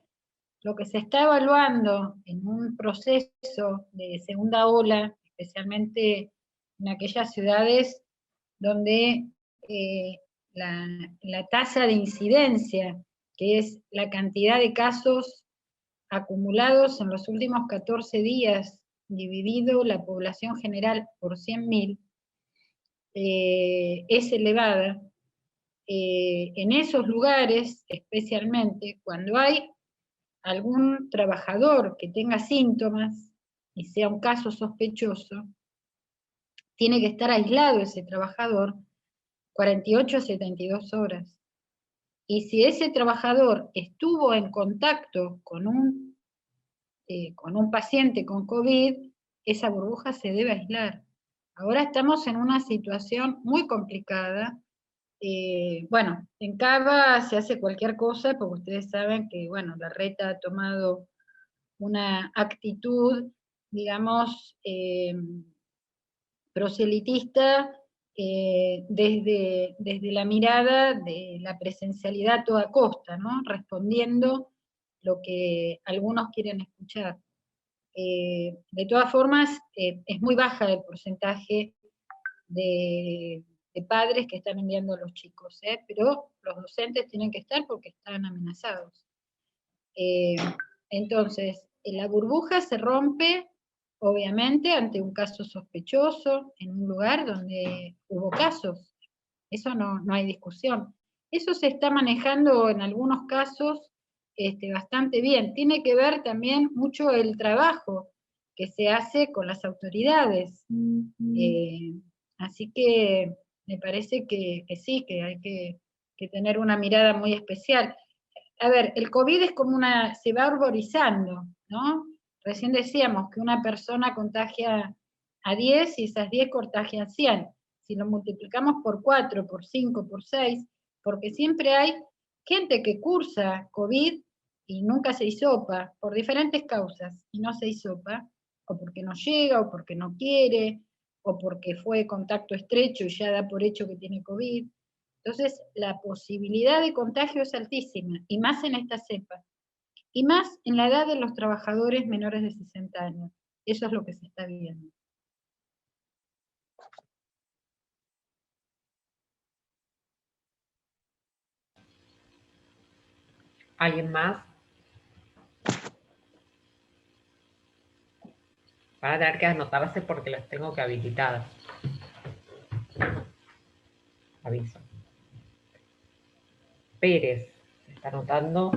C: lo que se está evaluando en un proceso de segunda ola, especialmente en aquellas ciudades donde la tasa de incidencia, que es la cantidad de casos acumulados en los últimos 14 días, dividido la población general por 100.000, es elevada. En esos lugares, especialmente, cuando hay algún trabajador que tenga síntomas y sea un caso sospechoso, tiene que estar aislado ese trabajador 48 a 72 horas. Y si ese trabajador estuvo en contacto con un paciente con COVID, esa burbuja se debe aislar. Ahora estamos en una situación muy complicada. Bueno, en Cava se hace cualquier cosa, porque ustedes saben que, bueno, la reta ha tomado una actitud, digamos, proselitista, desde la mirada de la presencialidad a toda costa, ¿no? Respondiendo lo que algunos quieren escuchar. De todas formas, es muy baja el porcentaje de padres que están enviando a los chicos, pero los docentes tienen que estar porque están amenazados. Entonces, la burbuja se rompe, obviamente, ante un caso sospechoso, en un lugar donde hubo casos. Eso no hay discusión. Eso se está manejando en algunos casos bastante bien. Tiene que ver también mucho el trabajo que se hace con las autoridades. Así que me parece que sí, que hay que tener una mirada muy especial. A ver, el COVID es como se va arborizando, ¿no? Recién decíamos que una persona contagia a 10 y esas 10 contagian 100. Si lo multiplicamos por 4, por 5, por 6, porque siempre hay gente que cursa COVID y nunca se hisopa, por diferentes causas, y no se hisopa, o porque no llega, o porque no quiere, o porque fue contacto estrecho y ya da por hecho que tiene COVID. Entonces, la posibilidad de contagio es altísima, y más en esta cepa, y más en la edad de los trabajadores menores de 60 años. Eso es lo que se está viendo.
B: ¿Alguien más? Van a tener que anotarse porque las tengo que habilitar. Aviso. Pérez, ¿se está anotando?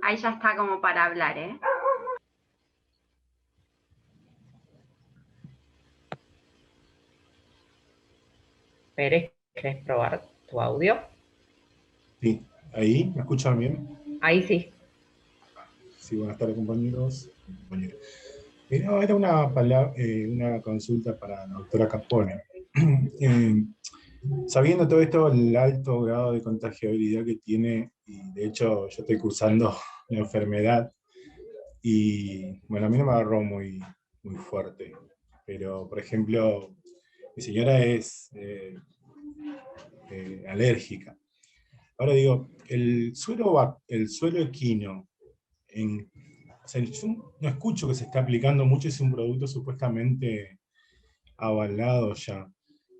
H: Ahí ya está como para hablar, ¿eh?
B: Pérez, ¿querés probar tu audio?
I: Sí, ahí, ¿me escuchan bien?
B: Ahí sí.
I: Sí, buenas tardes, compañeros. Era una consulta para la doctora Capone. Sabiendo todo esto, el alto grado de contagiabilidad que tiene, y de hecho yo estoy cursando la enfermedad, y bueno, a mí no me agarró muy fuerte, pero por ejemplo, mi señora es alérgica. Ahora digo, el suelo equino, o sea, yo no escucho que se está aplicando mucho, es un producto supuestamente avalado ya,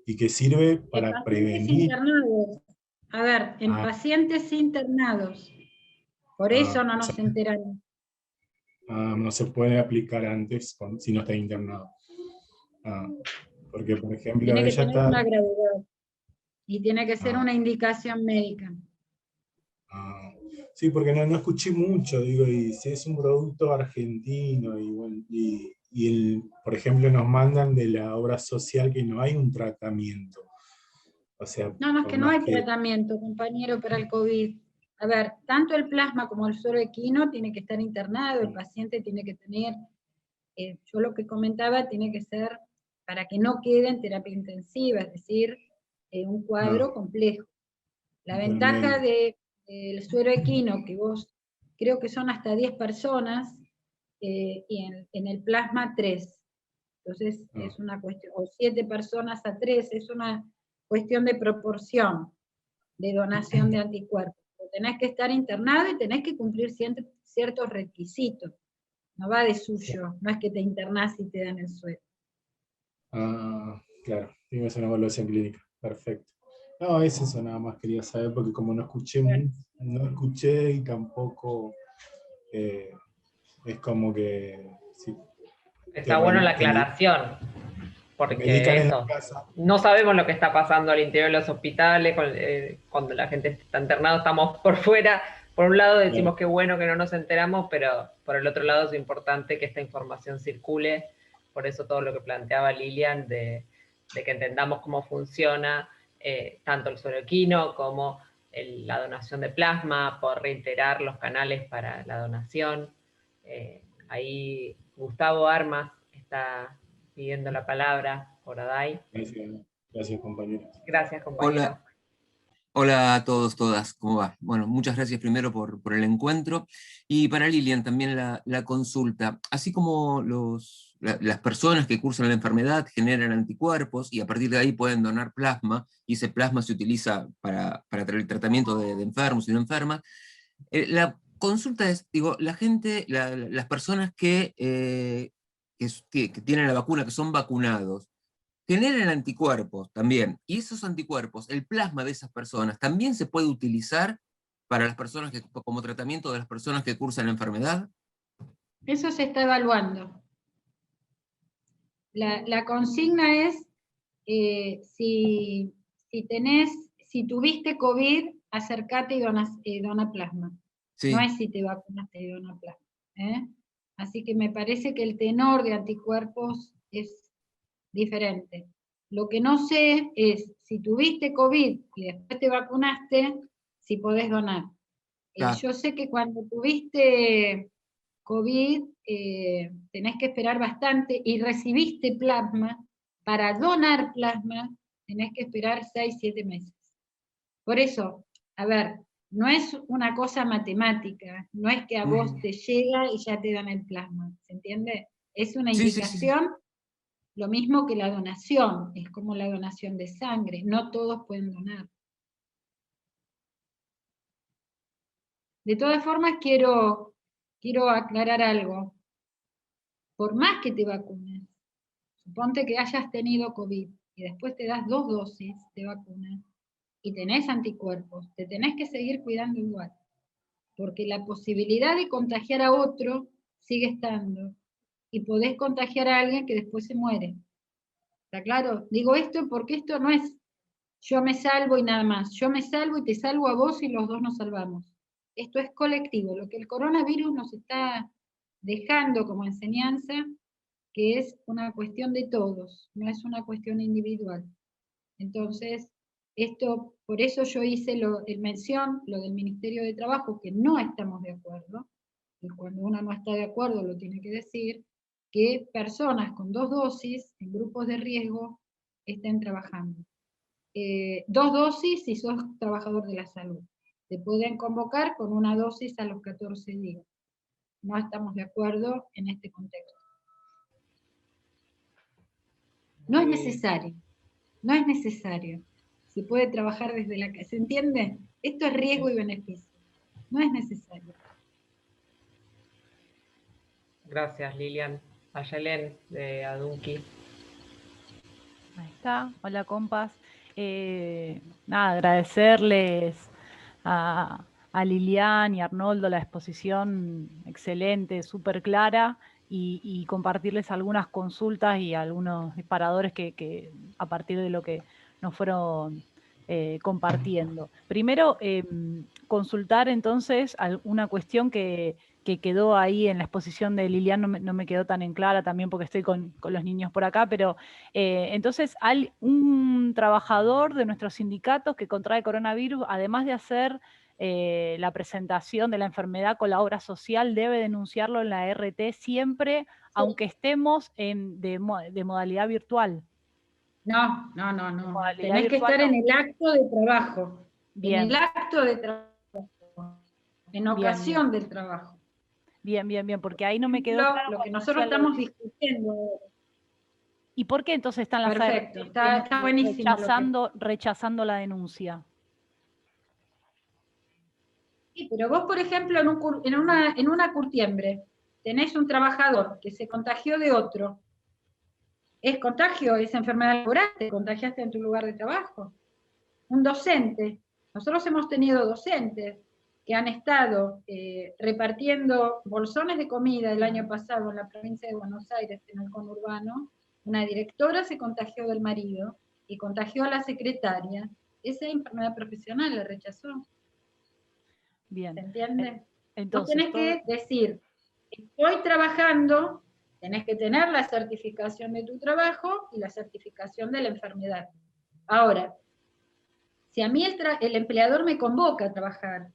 I: y que sirve para prevenir.
C: Internados. A ver, en pacientes internados. Por eso no nos enteramos.
I: No se puede aplicar antes si no está internado. Porque, por ejemplo,
C: Tiene que
I: ella
C: tener
I: está...
C: una gravedad. Y tiene que ser una indicación médica.
I: Sí, porque no escuché mucho, digo, y si es un producto argentino, y bueno, por ejemplo, nos mandan de la obra social que no hay un tratamiento. O sea,
C: No, es
I: por
C: que no
I: más
C: hay tratamiento, compañero, para el COVID. A ver, tanto el plasma como el suero equino tiene que estar internado, el paciente tiene que tener, yo lo que comentaba, tiene que ser para que no quede en terapia intensiva, es decir, un cuadro complejo. La ventaja del suero equino, que vos creo que son hasta 10 personas, y en el plasma 3. Entonces es una cuestión, o 7 personas a 3, es una cuestión de proporción de donación de anticuerpos. Tenés que estar internado y tenés que cumplir ciertos requisitos. No va de suyo, no es que te internás y te dan el suero.
I: Claro, digo, es una evaluación clínica, perfecto. No, es eso nada más quería saber, porque como no escuché y tampoco es como que... Sí,
B: Está bueno la aclaración, porque eso, no sabemos lo que está pasando al interior de los hospitales, cuando la gente está internada, estamos por fuera. Por un lado decimos que bueno que no nos enteramos, pero por el otro lado es importante que esta información circule. Por eso todo lo que planteaba Lilian, de que entendamos cómo funciona tanto el suero equino como la donación de plasma, por reiterar los canales para la donación. Ahí Gustavo Armas está pidiendo la palabra por Aday.
I: Gracias, compañero.
B: Gracias, compañero.
J: Hola a todos, todas, ¿cómo va? Bueno, muchas gracias primero por el encuentro, y para Lilian también la consulta. Así como las personas que cursan la enfermedad generan anticuerpos y a partir de ahí pueden donar plasma, y ese plasma se utiliza para el tratamiento de enfermos y no enfermas, la consulta es, digo, la gente, las personas que tienen la vacuna, que son vacunados, generan anticuerpos también, y esos anticuerpos, el plasma de esas personas, ¿también se puede utilizar para las personas como tratamiento de las personas que cursan la enfermedad?
C: Eso se está evaluando. La consigna es, si tuviste COVID, acércate y dona plasma.
J: Sí.
C: No es si te vacunaste y dona plasma. Así que me parece que el tenor de anticuerpos es diferente. Lo que no sé es, si tuviste COVID y después te vacunaste, si podés donar.
J: Claro.
C: Yo sé que cuando tuviste COVID, tenés que esperar bastante, y recibiste plasma, para donar plasma, tenés que esperar 6-7 meses. Por eso, a ver, no es una cosa matemática, no es que a vos te llega y ya te dan el plasma, ¿se entiende? Es una indicación. Sí. Lo mismo que la donación, es como la donación de sangre, no todos pueden donar. De todas formas, quiero aclarar algo. Por más que te vacunes, suponte que hayas tenido COVID y después te das 2 dosis de vacuna y tenés anticuerpos, te tenés que seguir cuidando igual, porque la posibilidad de contagiar a otro sigue estando, y podés contagiar a alguien que después se muere. ¿Está claro? Digo esto porque esto no es yo me salvo y nada más. Yo me salvo y te salvo a vos y los dos nos salvamos. Esto es colectivo. Lo que el coronavirus nos está dejando como enseñanza, que es una cuestión de todos, no es una cuestión individual. Entonces, por eso yo hice el mención, lo del Ministerio de Trabajo, que no estamos de acuerdo, y cuando uno no está de acuerdo lo tiene que decir, que personas con 2 dosis en grupos de riesgo estén trabajando. 2 dosis si sos trabajador de la salud. Te pueden convocar con 1 dosis a los 14 días. No estamos de acuerdo en este contexto. No es necesario. No es necesario. Se puede trabajar desde la casa. ¿Se entiende? Esto es riesgo y beneficio. No es necesario.
B: Gracias, Lilian. Ayelen, de Adunki.
K: Ahí está. Hola, compas. Nada, agradecerles a Lilian y Arnoldo la exposición excelente, súper clara, y compartirles algunas consultas y algunos disparadores que a partir de lo que nos fueron compartiendo. Primero, consultar entonces una cuestión que quedó ahí en la exposición de Lilian, no me quedó tan en clara también porque estoy con los niños por acá, pero entonces hay un trabajador de nuestros sindicatos que contrae coronavirus, además de hacer la presentación de la enfermedad con la obra social, debe denunciarlo en la RT siempre, aunque estemos de modalidad virtual.
C: No.
K: Modalidad
C: Tenés que
K: virtual
C: estar en el acto de trabajo.
K: Bien.
C: En el acto de trabajo. En ocasión del trabajo.
K: Bien, porque ahí no me quedó claro
C: lo que nosotros estamos discutiendo.
K: ¿Y por qué entonces están las
C: Perfecto, está buenísimo.
K: Rechazando la denuncia?
C: Sí, pero vos, por ejemplo, en una curtiembre, tenés un trabajador que se contagió de otro. ¿Es contagio? ¿Es enfermedad laboral? ¿Te contagiaste en tu lugar de trabajo? Un docente. Nosotros hemos tenido docentes que han estado repartiendo bolsones de comida el año pasado en la provincia de Buenos Aires, en el conurbano. Una directora se contagió del marido y contagió a la secretaria. Esa enfermedad profesional la rechazó.
K: Bien.
C: ¿Se entiende?
K: Entonces,
C: vos tenés que decir, estoy trabajando, tenés que tener la certificación de tu trabajo y la certificación de la enfermedad. Ahora, si a mí el empleador me convoca a trabajar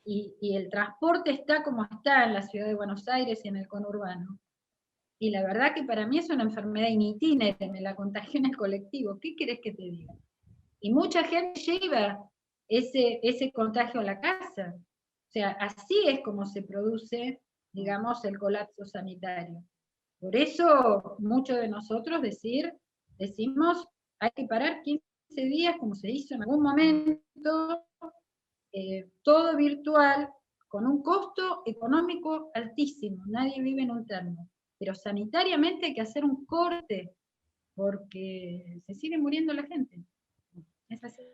C: y el transporte está como está en la ciudad de Buenos Aires y en el conurbano, y la verdad que para mí es una enfermedad in itinere, me la contagié en el colectivo, ¿qué querés que te diga? Y mucha gente lleva ese contagio a la casa. O sea, así es como se produce, digamos, el colapso sanitario. Por eso muchos de nosotros decimos, hay que parar 15 días, como se hizo en algún momento, todo virtual, con un costo económico altísimo, nadie vive en un termo. Pero sanitariamente hay que hacer un corte, porque se sigue muriendo la gente. Es así.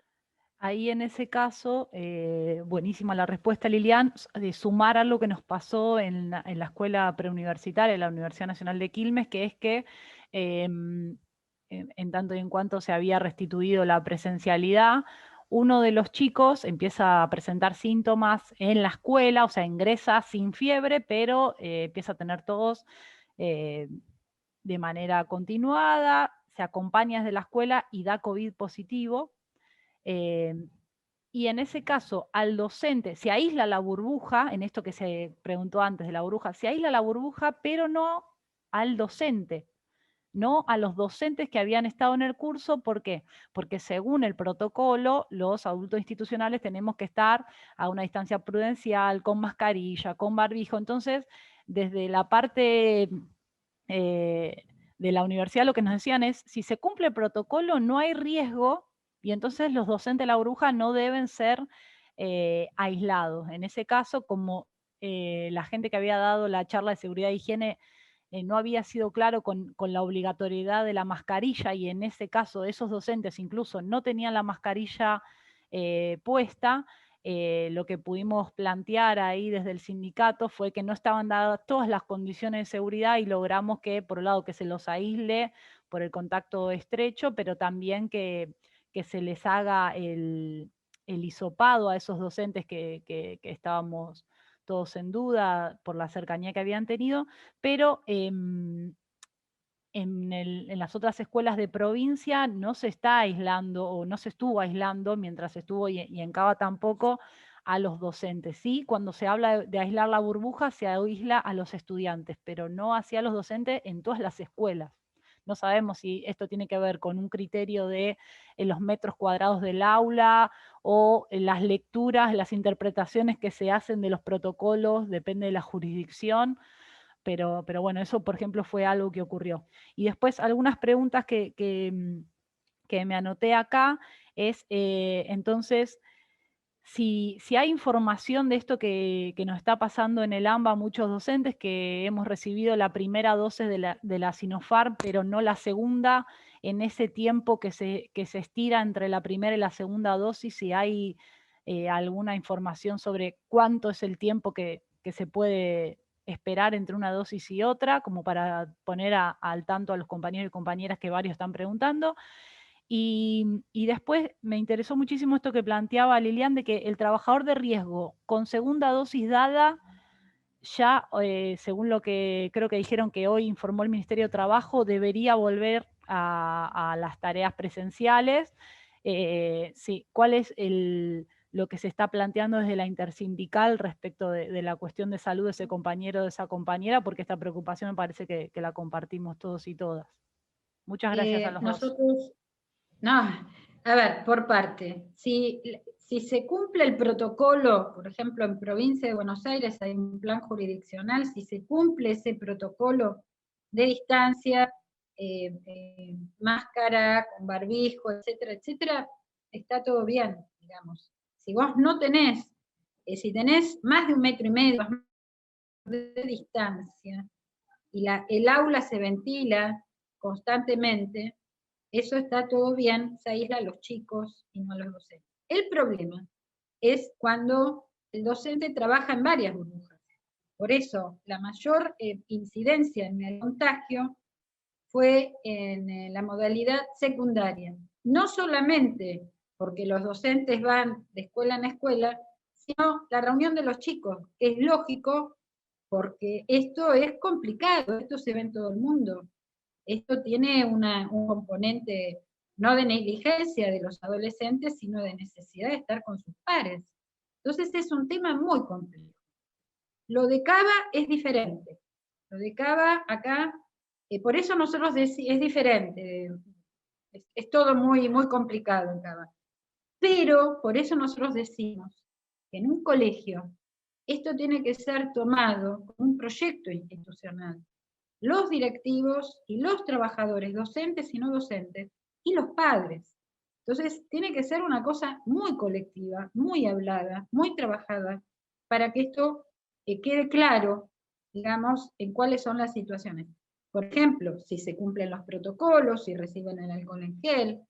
K: Ahí en ese caso, buenísima la respuesta, Lilian, de sumar algo que nos pasó en la escuela preuniversitaria, en la Universidad Nacional de Quilmes, que es que en tanto y en cuanto se había restituido la presencialidad, uno de los chicos empieza a presentar síntomas en la escuela, o sea, ingresa sin fiebre, pero empieza a tener tos de manera continuada, se acompaña desde la escuela y da COVID positivo. Y en ese caso, al docente, se aísla la burbuja, en esto que se preguntó antes de la burbuja, se aísla la burbuja, pero no al docente, no a los docentes que habían estado en el curso. ¿Por qué? Porque según el protocolo, los adultos institucionales tenemos que estar a una distancia prudencial, con mascarilla, con barbijo. Entonces, desde la parte de la universidad lo que nos decían es, si se cumple el protocolo no hay riesgo, y entonces los docentes de la burbuja no deben ser aislados. En ese caso, como la gente que había dado la charla de seguridad e higiene no había sido claro con la obligatoriedad de la mascarilla, y en ese caso esos docentes incluso no tenían la mascarilla puesta, lo que pudimos plantear ahí desde el sindicato fue que no estaban dadas todas las condiciones de seguridad y logramos que, por un lado, que se los aísle por el contacto estrecho, pero también que se les haga el hisopado a esos docentes que estábamos todos en duda por la cercanía que habían tenido, pero en las otras escuelas de provincia no se está aislando o no se estuvo aislando mientras estuvo, y en Cava tampoco, a los docentes. Sí, cuando se habla de aislar la burbuja se aísla a los estudiantes, pero no hacia los docentes en todas las escuelas. No sabemos si esto tiene que ver con un criterio de los metros cuadrados del aula o las lecturas, las interpretaciones que se hacen de los protocolos, depende de la jurisdicción. Pero bueno, eso por ejemplo fue algo que ocurrió. Y después algunas preguntas que me anoté acá es, entonces, si hay información de esto que nos está pasando en el AMBA, muchos docentes que hemos recibido la primera dosis de la Sinopharm, pero no la segunda, en ese tiempo que se estira entre la primera y la segunda dosis, si hay alguna información sobre cuánto es el tiempo que se puede esperar entre una dosis y otra, como para poner al tanto a los compañeros y compañeras que varios están preguntando. Y después me interesó muchísimo esto que planteaba Lilian, de que el trabajador de riesgo con segunda dosis dada, ya según lo que creo que dijeron que hoy informó el Ministerio de Trabajo, debería volver a las tareas presenciales. Sí, ¿cuál es lo que se está planteando desde la intersindical respecto de la cuestión de salud de ese compañero o de esa compañera? Porque esta preocupación me parece que la compartimos todos y todas. Muchas gracias a los dos.
C: Nosotros, no, a ver, por parte, si se cumple el protocolo, por ejemplo, en provincia de Buenos Aires hay un plan jurisdiccional, si se cumple ese protocolo de distancia, máscara, con barbijo, etcétera, etcétera, está todo bien, digamos. Si vos no tenés, si tenés más de 1,5 metros de distancia, y el aula se ventila constantemente, eso está todo bien, se aísla a los chicos y no a los docentes. El problema es cuando el docente trabaja en varias burbujas. Por eso, la mayor incidencia en el contagio fue en la modalidad secundaria. No solamente porque los docentes van de escuela en escuela, sino la reunión de los chicos, que es lógico, porque esto es complicado, esto se ve en todo el mundo. Esto tiene un componente no de negligencia de los adolescentes, sino de necesidad de estar con sus pares. Entonces es un tema muy complejo. Lo de Cava es diferente. Lo de Cava acá, por eso nosotros es diferente. Es todo muy, muy complicado en Cava. Pero por eso nosotros decimos que en un colegio esto tiene que ser tomado como un proyecto institucional. Los directivos y los trabajadores, docentes y no docentes, y los padres. Entonces, tiene que ser una cosa muy colectiva, muy hablada, muy trabajada, para que esto quede claro, digamos, en cuáles son las situaciones. Por ejemplo, si se cumplen los protocolos, si reciben el alcohol en gel,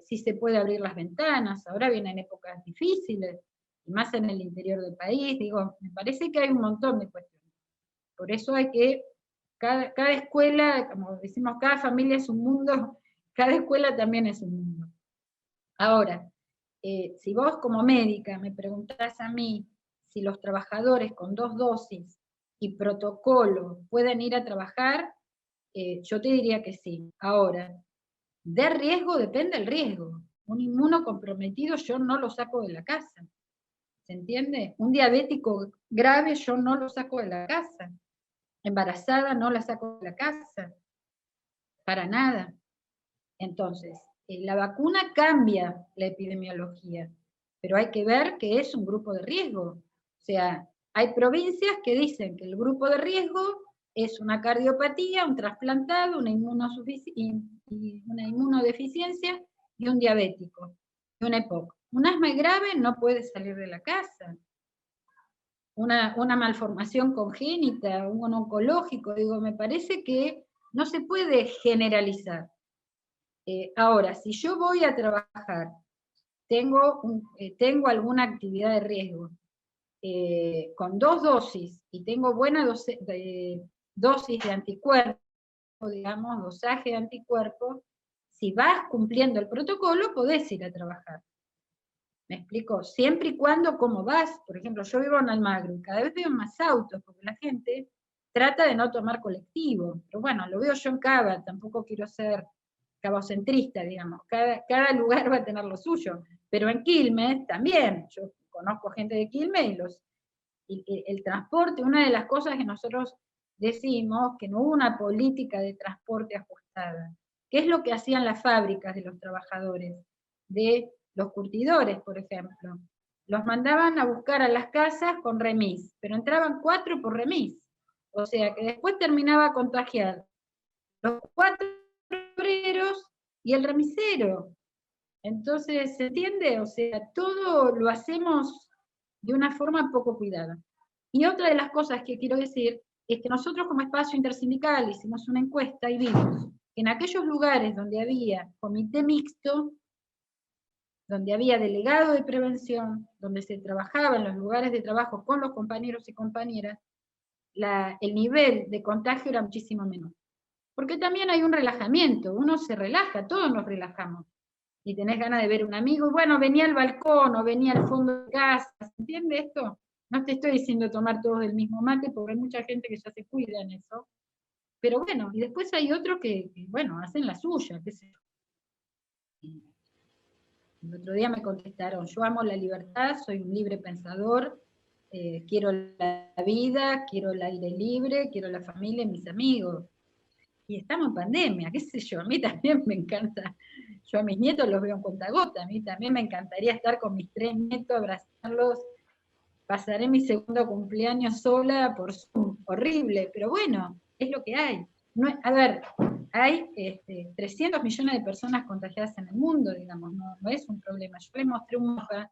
C: si se puede abrir las ventanas, ahora vienen épocas difíciles, y más en el interior del país, digo, me parece que hay un montón de cuestiones. Por eso hay que, cada escuela, como decimos, cada familia es un mundo, cada escuela también es un mundo. Ahora, si vos como médica me preguntás a mí si los trabajadores con 2 dosis y protocolo pueden ir a trabajar, yo te diría que sí. Ahora, de riesgo depende el riesgo. Un inmunocomprometido yo no lo saco de la casa. ¿Se entiende? Un diabético grave yo no lo saco de la casa. Embarazada no la saco de la casa. Para nada. Entonces, la vacuna cambia la epidemiología, pero hay que ver que es un grupo de riesgo. O sea, hay provincias que dicen que el grupo de riesgo es una cardiopatía, un trasplantado, una inmunodeficiencia y un diabético, y una EPOC. Un asma grave no puede salir de la casa. Una malformación congénita, un oncológico, digo, me parece que no se puede generalizar. Ahora, si yo voy a trabajar, tengo alguna actividad de riesgo, con 2 dosis, y tengo buena dosis de anticuerpos, digamos, dosaje de anticuerpos, si vas cumpliendo el protocolo, podés ir a trabajar. ¿Me explico? Siempre y cuando, ¿cómo vas? Por ejemplo, yo vivo en Almagro, y cada vez veo más autos, porque la gente trata de no tomar colectivo. Pero bueno, lo veo yo en Cava, tampoco quiero ser cabocentrista, digamos. Cada lugar va a tener lo suyo. Pero en Quilmes también. Yo conozco gente de Quilmes y el transporte, una de las cosas que nosotros decimos, que no hubo una política de transporte ajustada. ¿Qué es lo que hacían las fábricas de los trabajadores? De los curtidores, por ejemplo. Los mandaban a buscar a las casas con remis, pero entraban 4 por remis. O sea, que después terminaba contagiado los 4 obreros y el remisero. Entonces, ¿se entiende? O sea, todo lo hacemos de una forma poco cuidada. Y otra de las cosas que quiero decir es que nosotros como espacio intersindical hicimos una encuesta y vimos que en aquellos lugares donde había comité mixto, donde había delegado de prevención, donde se trabajaba en los lugares de trabajo con los compañeros y compañeras, el nivel de contagio era muchísimo menor. porque también hay un relajamiento, uno se relaja, todos nos relajamos. Y tenés ganas de ver un amigo, y bueno, venía al balcón, o venía al fondo de casa, ¿se entiende esto? No te estoy diciendo tomar todos del mismo mate, porque hay mucha gente que ya se cuida en eso. Pero bueno, y después hay otros que bueno, hacen la suya, qué sé yo. El otro día me contestaron, yo amo la libertad, soy un libre pensador, quiero la vida, quiero el aire libre, quiero la familia y mis amigos. Y estamos en pandemia, qué sé yo, a mí también me encanta. Yo a mis nietos los veo en cuentagotas, a mí también me encantaría estar con mis 3 nietos, abrazarlos. Pasaré mi segundo cumpleaños sola por Zoom, horrible, pero bueno, es lo que hay. No, a ver, hay 300 millones de personas contagiadas en el mundo, digamos, no es un problema. Yo les mostré un mapa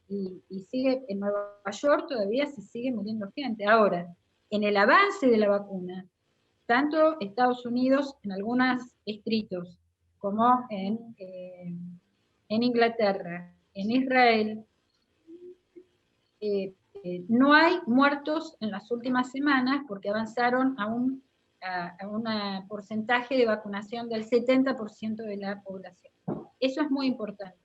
C: y sigue, en Nueva York todavía se sigue muriendo gente. Ahora, en el avance de la vacuna, tanto Estados Unidos, en algunos distritos, como en Inglaterra, en Israel, no hay muertos en las últimas semanas porque avanzaron a un porcentaje de vacunación del 70% de la población. Eso es muy importante,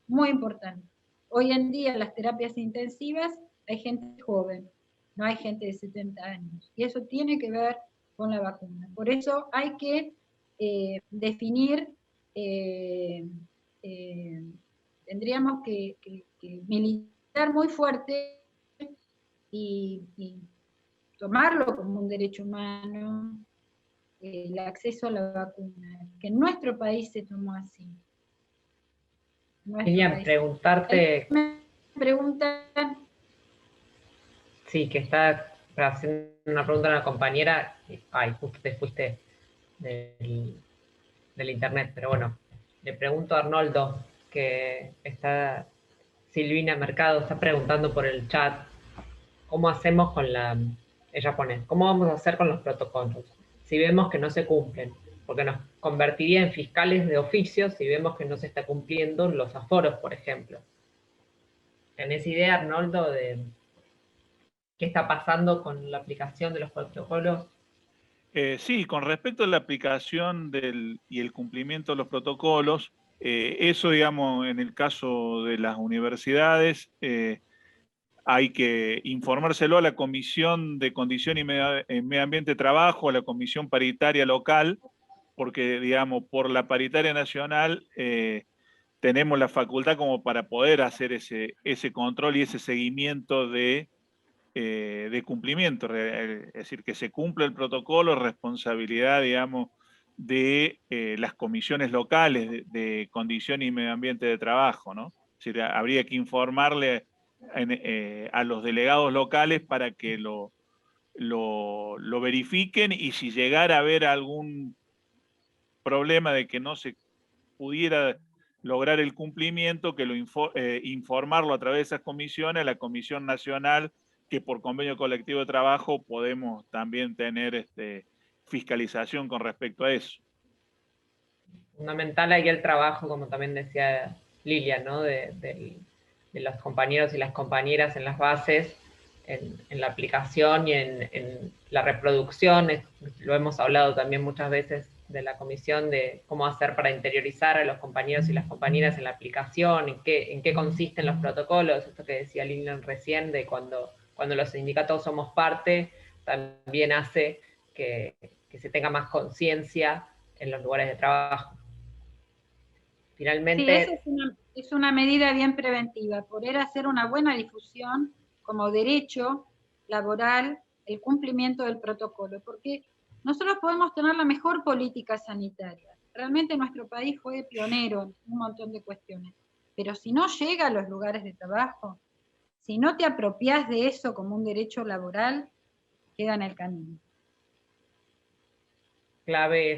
C: muy importante. Hoy en día en las terapias intensivas hay gente joven, no hay gente de 70 años, y eso tiene que ver con la vacuna. Por eso hay que definir, tendríamos que militar muy fuerte y tomarlo como un derecho humano, el acceso a la vacuna, que en nuestro país se tomó así.
B: Quería preguntarte...
C: Me preguntan...
B: Sí, que está haciendo una pregunta a una compañera, ay, justo te fuiste del internet, pero bueno, le pregunto a Arnoldo, que está, Silvina Mercado está preguntando por el chat, ¿cómo hacemos con ella pone, cómo vamos a hacer con los protocolos si vemos que no se cumplen? Porque nos convertiría en fiscales de oficio si vemos que no se está cumpliendo los aforos, por ejemplo. ¿Tenés idea, Arnoldo, de qué está pasando con la aplicación de los protocolos?
D: Sí, con respecto a la aplicación y el cumplimiento de los protocolos, eso, digamos, en el caso de las universidades, hay que informárselo a la Comisión de Condición y Medio Ambiente de Trabajo, a la Comisión Paritaria Local, porque, digamos, por la paritaria nacional tenemos la facultad como para poder hacer ese control y ese seguimiento de cumplimiento, es decir, que se cumpla el protocolo, responsabilidad, digamos, de las comisiones locales de condición y medio ambiente de trabajo, ¿no? Es decir, habría que informarle a los delegados locales para que lo verifiquen, y si llegara a haber algún problema de que no se pudiera lograr el cumplimiento, que informarlo a través de esas comisiones a la Comisión Nacional, que por convenio colectivo de trabajo podemos también tener fiscalización con respecto a eso.
B: Fundamental ahí el trabajo, como también decía Lilia, ¿no? de los compañeros y las compañeras en las bases, en la aplicación y en la reproducción. Lo hemos hablado también muchas veces de la comisión, de cómo hacer para interiorizar a los compañeros y las compañeras en la aplicación, en qué consisten los protocolos, esto que decía Lilian recién, de cuando los sindicatos somos parte, también hace que se tenga más conciencia en los lugares de trabajo. Finalmente...
C: Sí, esa es una medida bien preventiva, poder hacer una buena difusión como derecho laboral, el cumplimiento del protocolo, porque nosotros podemos tener la mejor política sanitaria. Realmente nuestro país fue pionero en un montón de cuestiones, pero si no llega a los lugares de trabajo, si no te apropias de eso como un derecho laboral, queda en el camino.
B: Clave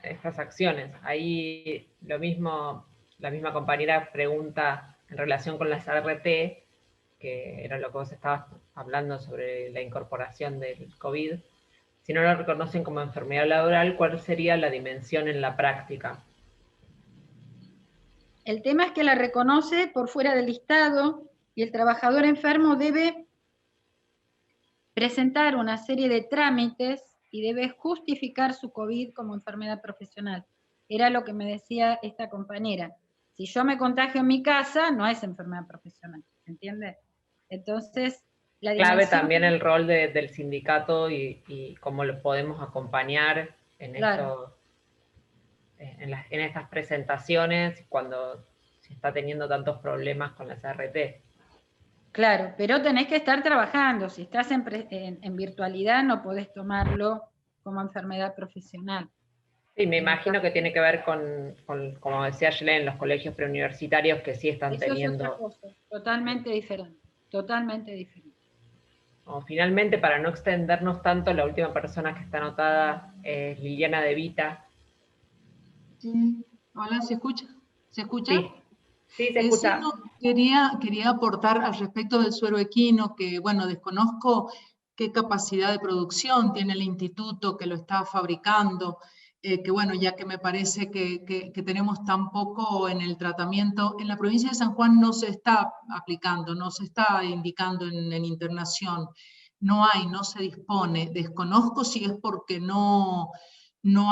B: estas acciones. Ahí lo mismo, la misma compañera pregunta en relación con las ART, que era lo que vos estabas hablando sobre la incorporación del COVID. Si no lo reconocen como enfermedad laboral, ¿cuál sería la dimensión en la práctica?
C: El tema es que la reconoce por fuera del listado y el trabajador enfermo debe presentar una serie de trámites y debe justificar su COVID como enfermedad profesional. Era lo que me decía esta compañera. Si yo me contagio en mi casa, no es enfermedad profesional, ¿entiende? Entonces, la
B: clave
C: dimensión...
B: también el rol del sindicato y cómo lo podemos acompañar en,
C: Claro.
B: en estas presentaciones cuando se está teniendo tantos problemas con las CRT.
C: Claro, pero tenés que estar trabajando. Si estás en virtualidad no podés tomarlo como enfermedad profesional.
B: Sí, me imagino que tiene que ver con como decía Yelén, los colegios preuniversitarios que sí están
C: Eso
B: teniendo...
C: es otra cosa, totalmente diferente, totalmente diferente.
B: Finalmente, para no extendernos tanto, la última persona que está anotada es Liliana De Vita.
L: Sí. Hola, ¿se escucha? ¿Se escucha?
B: Sí, sí, se escucha.
L: Sí, no, quería aportar al respecto del suero equino, que bueno, desconozco qué capacidad de producción tiene el instituto que lo está fabricando, que bueno, ya que me parece que tenemos tan poco en el tratamiento, en la provincia de San Juan no se está aplicando, no se está indicando en internación, no se dispone. Desconozco si es porque no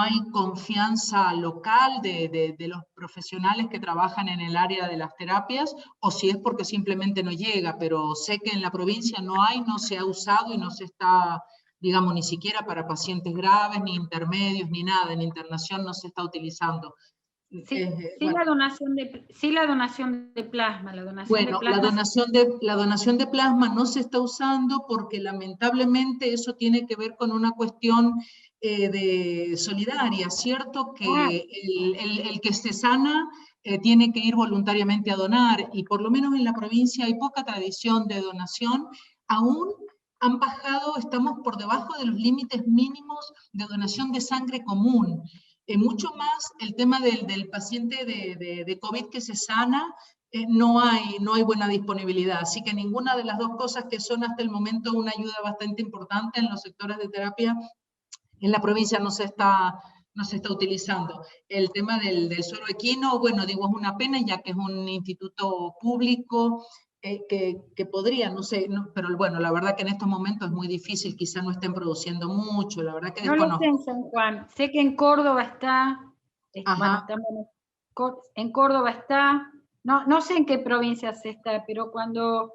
L: hay confianza local de los profesionales que trabajan en el área de las terapias, o si es porque simplemente no llega, pero sé que en la provincia no se ha usado y no se está, digamos, ni siquiera para pacientes graves, ni intermedios, ni nada, en internación no se está utilizando.
C: Sí,
L: Bueno.
C: la donación de plasma.
L: Bueno, la donación de plasma no se está usando porque lamentablemente eso tiene que ver con una cuestión de solidaria, ¿cierto? Que el que se sana tiene que ir voluntariamente a donar, y por lo menos en la provincia hay poca tradición de donación. Aún han bajado, estamos por debajo de los límites mínimos de donación de sangre común. Mucho más el tema del paciente de COVID que se sana, no hay buena disponibilidad, así que ninguna de las dos cosas que son hasta el momento una ayuda bastante importante en los sectores de terapia, en la provincia no se está utilizando. El tema del suero equino, bueno, digo, es una pena ya que es un instituto público que podría, no sé, pero bueno, la verdad que en estos momentos es muy difícil, quizá no estén produciendo mucho, la verdad que
C: no
L: desconozco.
C: lo sé en San Juan, sé que en Córdoba está, bueno, en Córdoba está, no sé en qué provincias está, pero cuando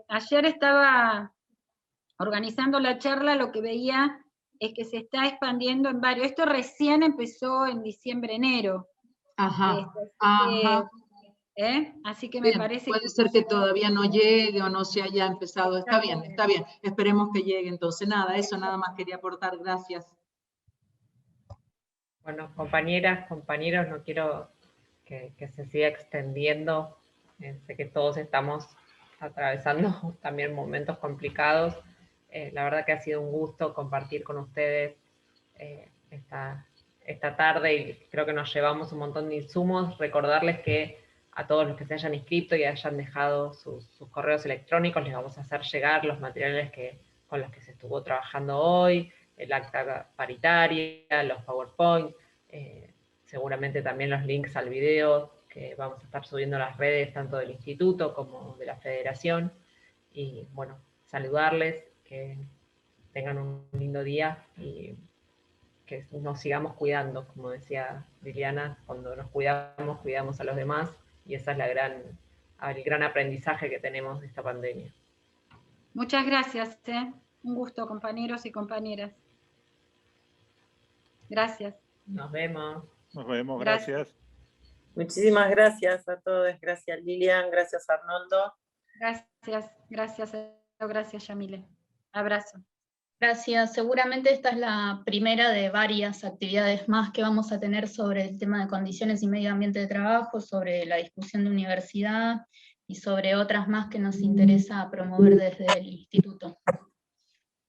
C: ayer estaba organizando la charla, lo que veía es que se está expandiendo en varios. Esto recién empezó en diciembre, enero. Así que me
L: Bien,
C: parece
L: puede ser que todavía no llegue o no se haya empezado. Está bien. Esperemos que llegue. Entonces, nada más quería aportar. Gracias.
B: Bueno, compañeras, compañeros, no quiero que se siga extendiendo. Sé que todos estamos atravesando también momentos complicados. La verdad que ha sido un gusto compartir con ustedes esta tarde, y creo que nos llevamos un montón de insumos. Recordarles que a todos los que se hayan inscrito y hayan dejado sus correos electrónicos, les vamos a hacer llegar los materiales con los que se estuvo trabajando hoy, el acta paritaria, los PowerPoint, seguramente también los links al video que vamos a estar subiendo a las redes tanto del instituto como de la federación. Y bueno, saludarles, que tengan un lindo día y que nos sigamos cuidando, como decía Liliana, cuando nos cuidamos, cuidamos a los demás, y esa es el gran aprendizaje que tenemos de esta pandemia.
C: Muchas gracias, un gusto, compañeros y compañeras. Gracias.
B: Nos vemos.
D: Nos vemos, gracias.
E: Muchísimas gracias a todos, gracias Lilian, gracias Arnoldo.
C: Gracias Yamile. Abrazo.
A: Gracias. Seguramente esta es la primera de varias actividades más que vamos a tener sobre el tema de condiciones y medio ambiente de trabajo, sobre la discusión de universidad y sobre otras más que nos interesa promover desde el instituto.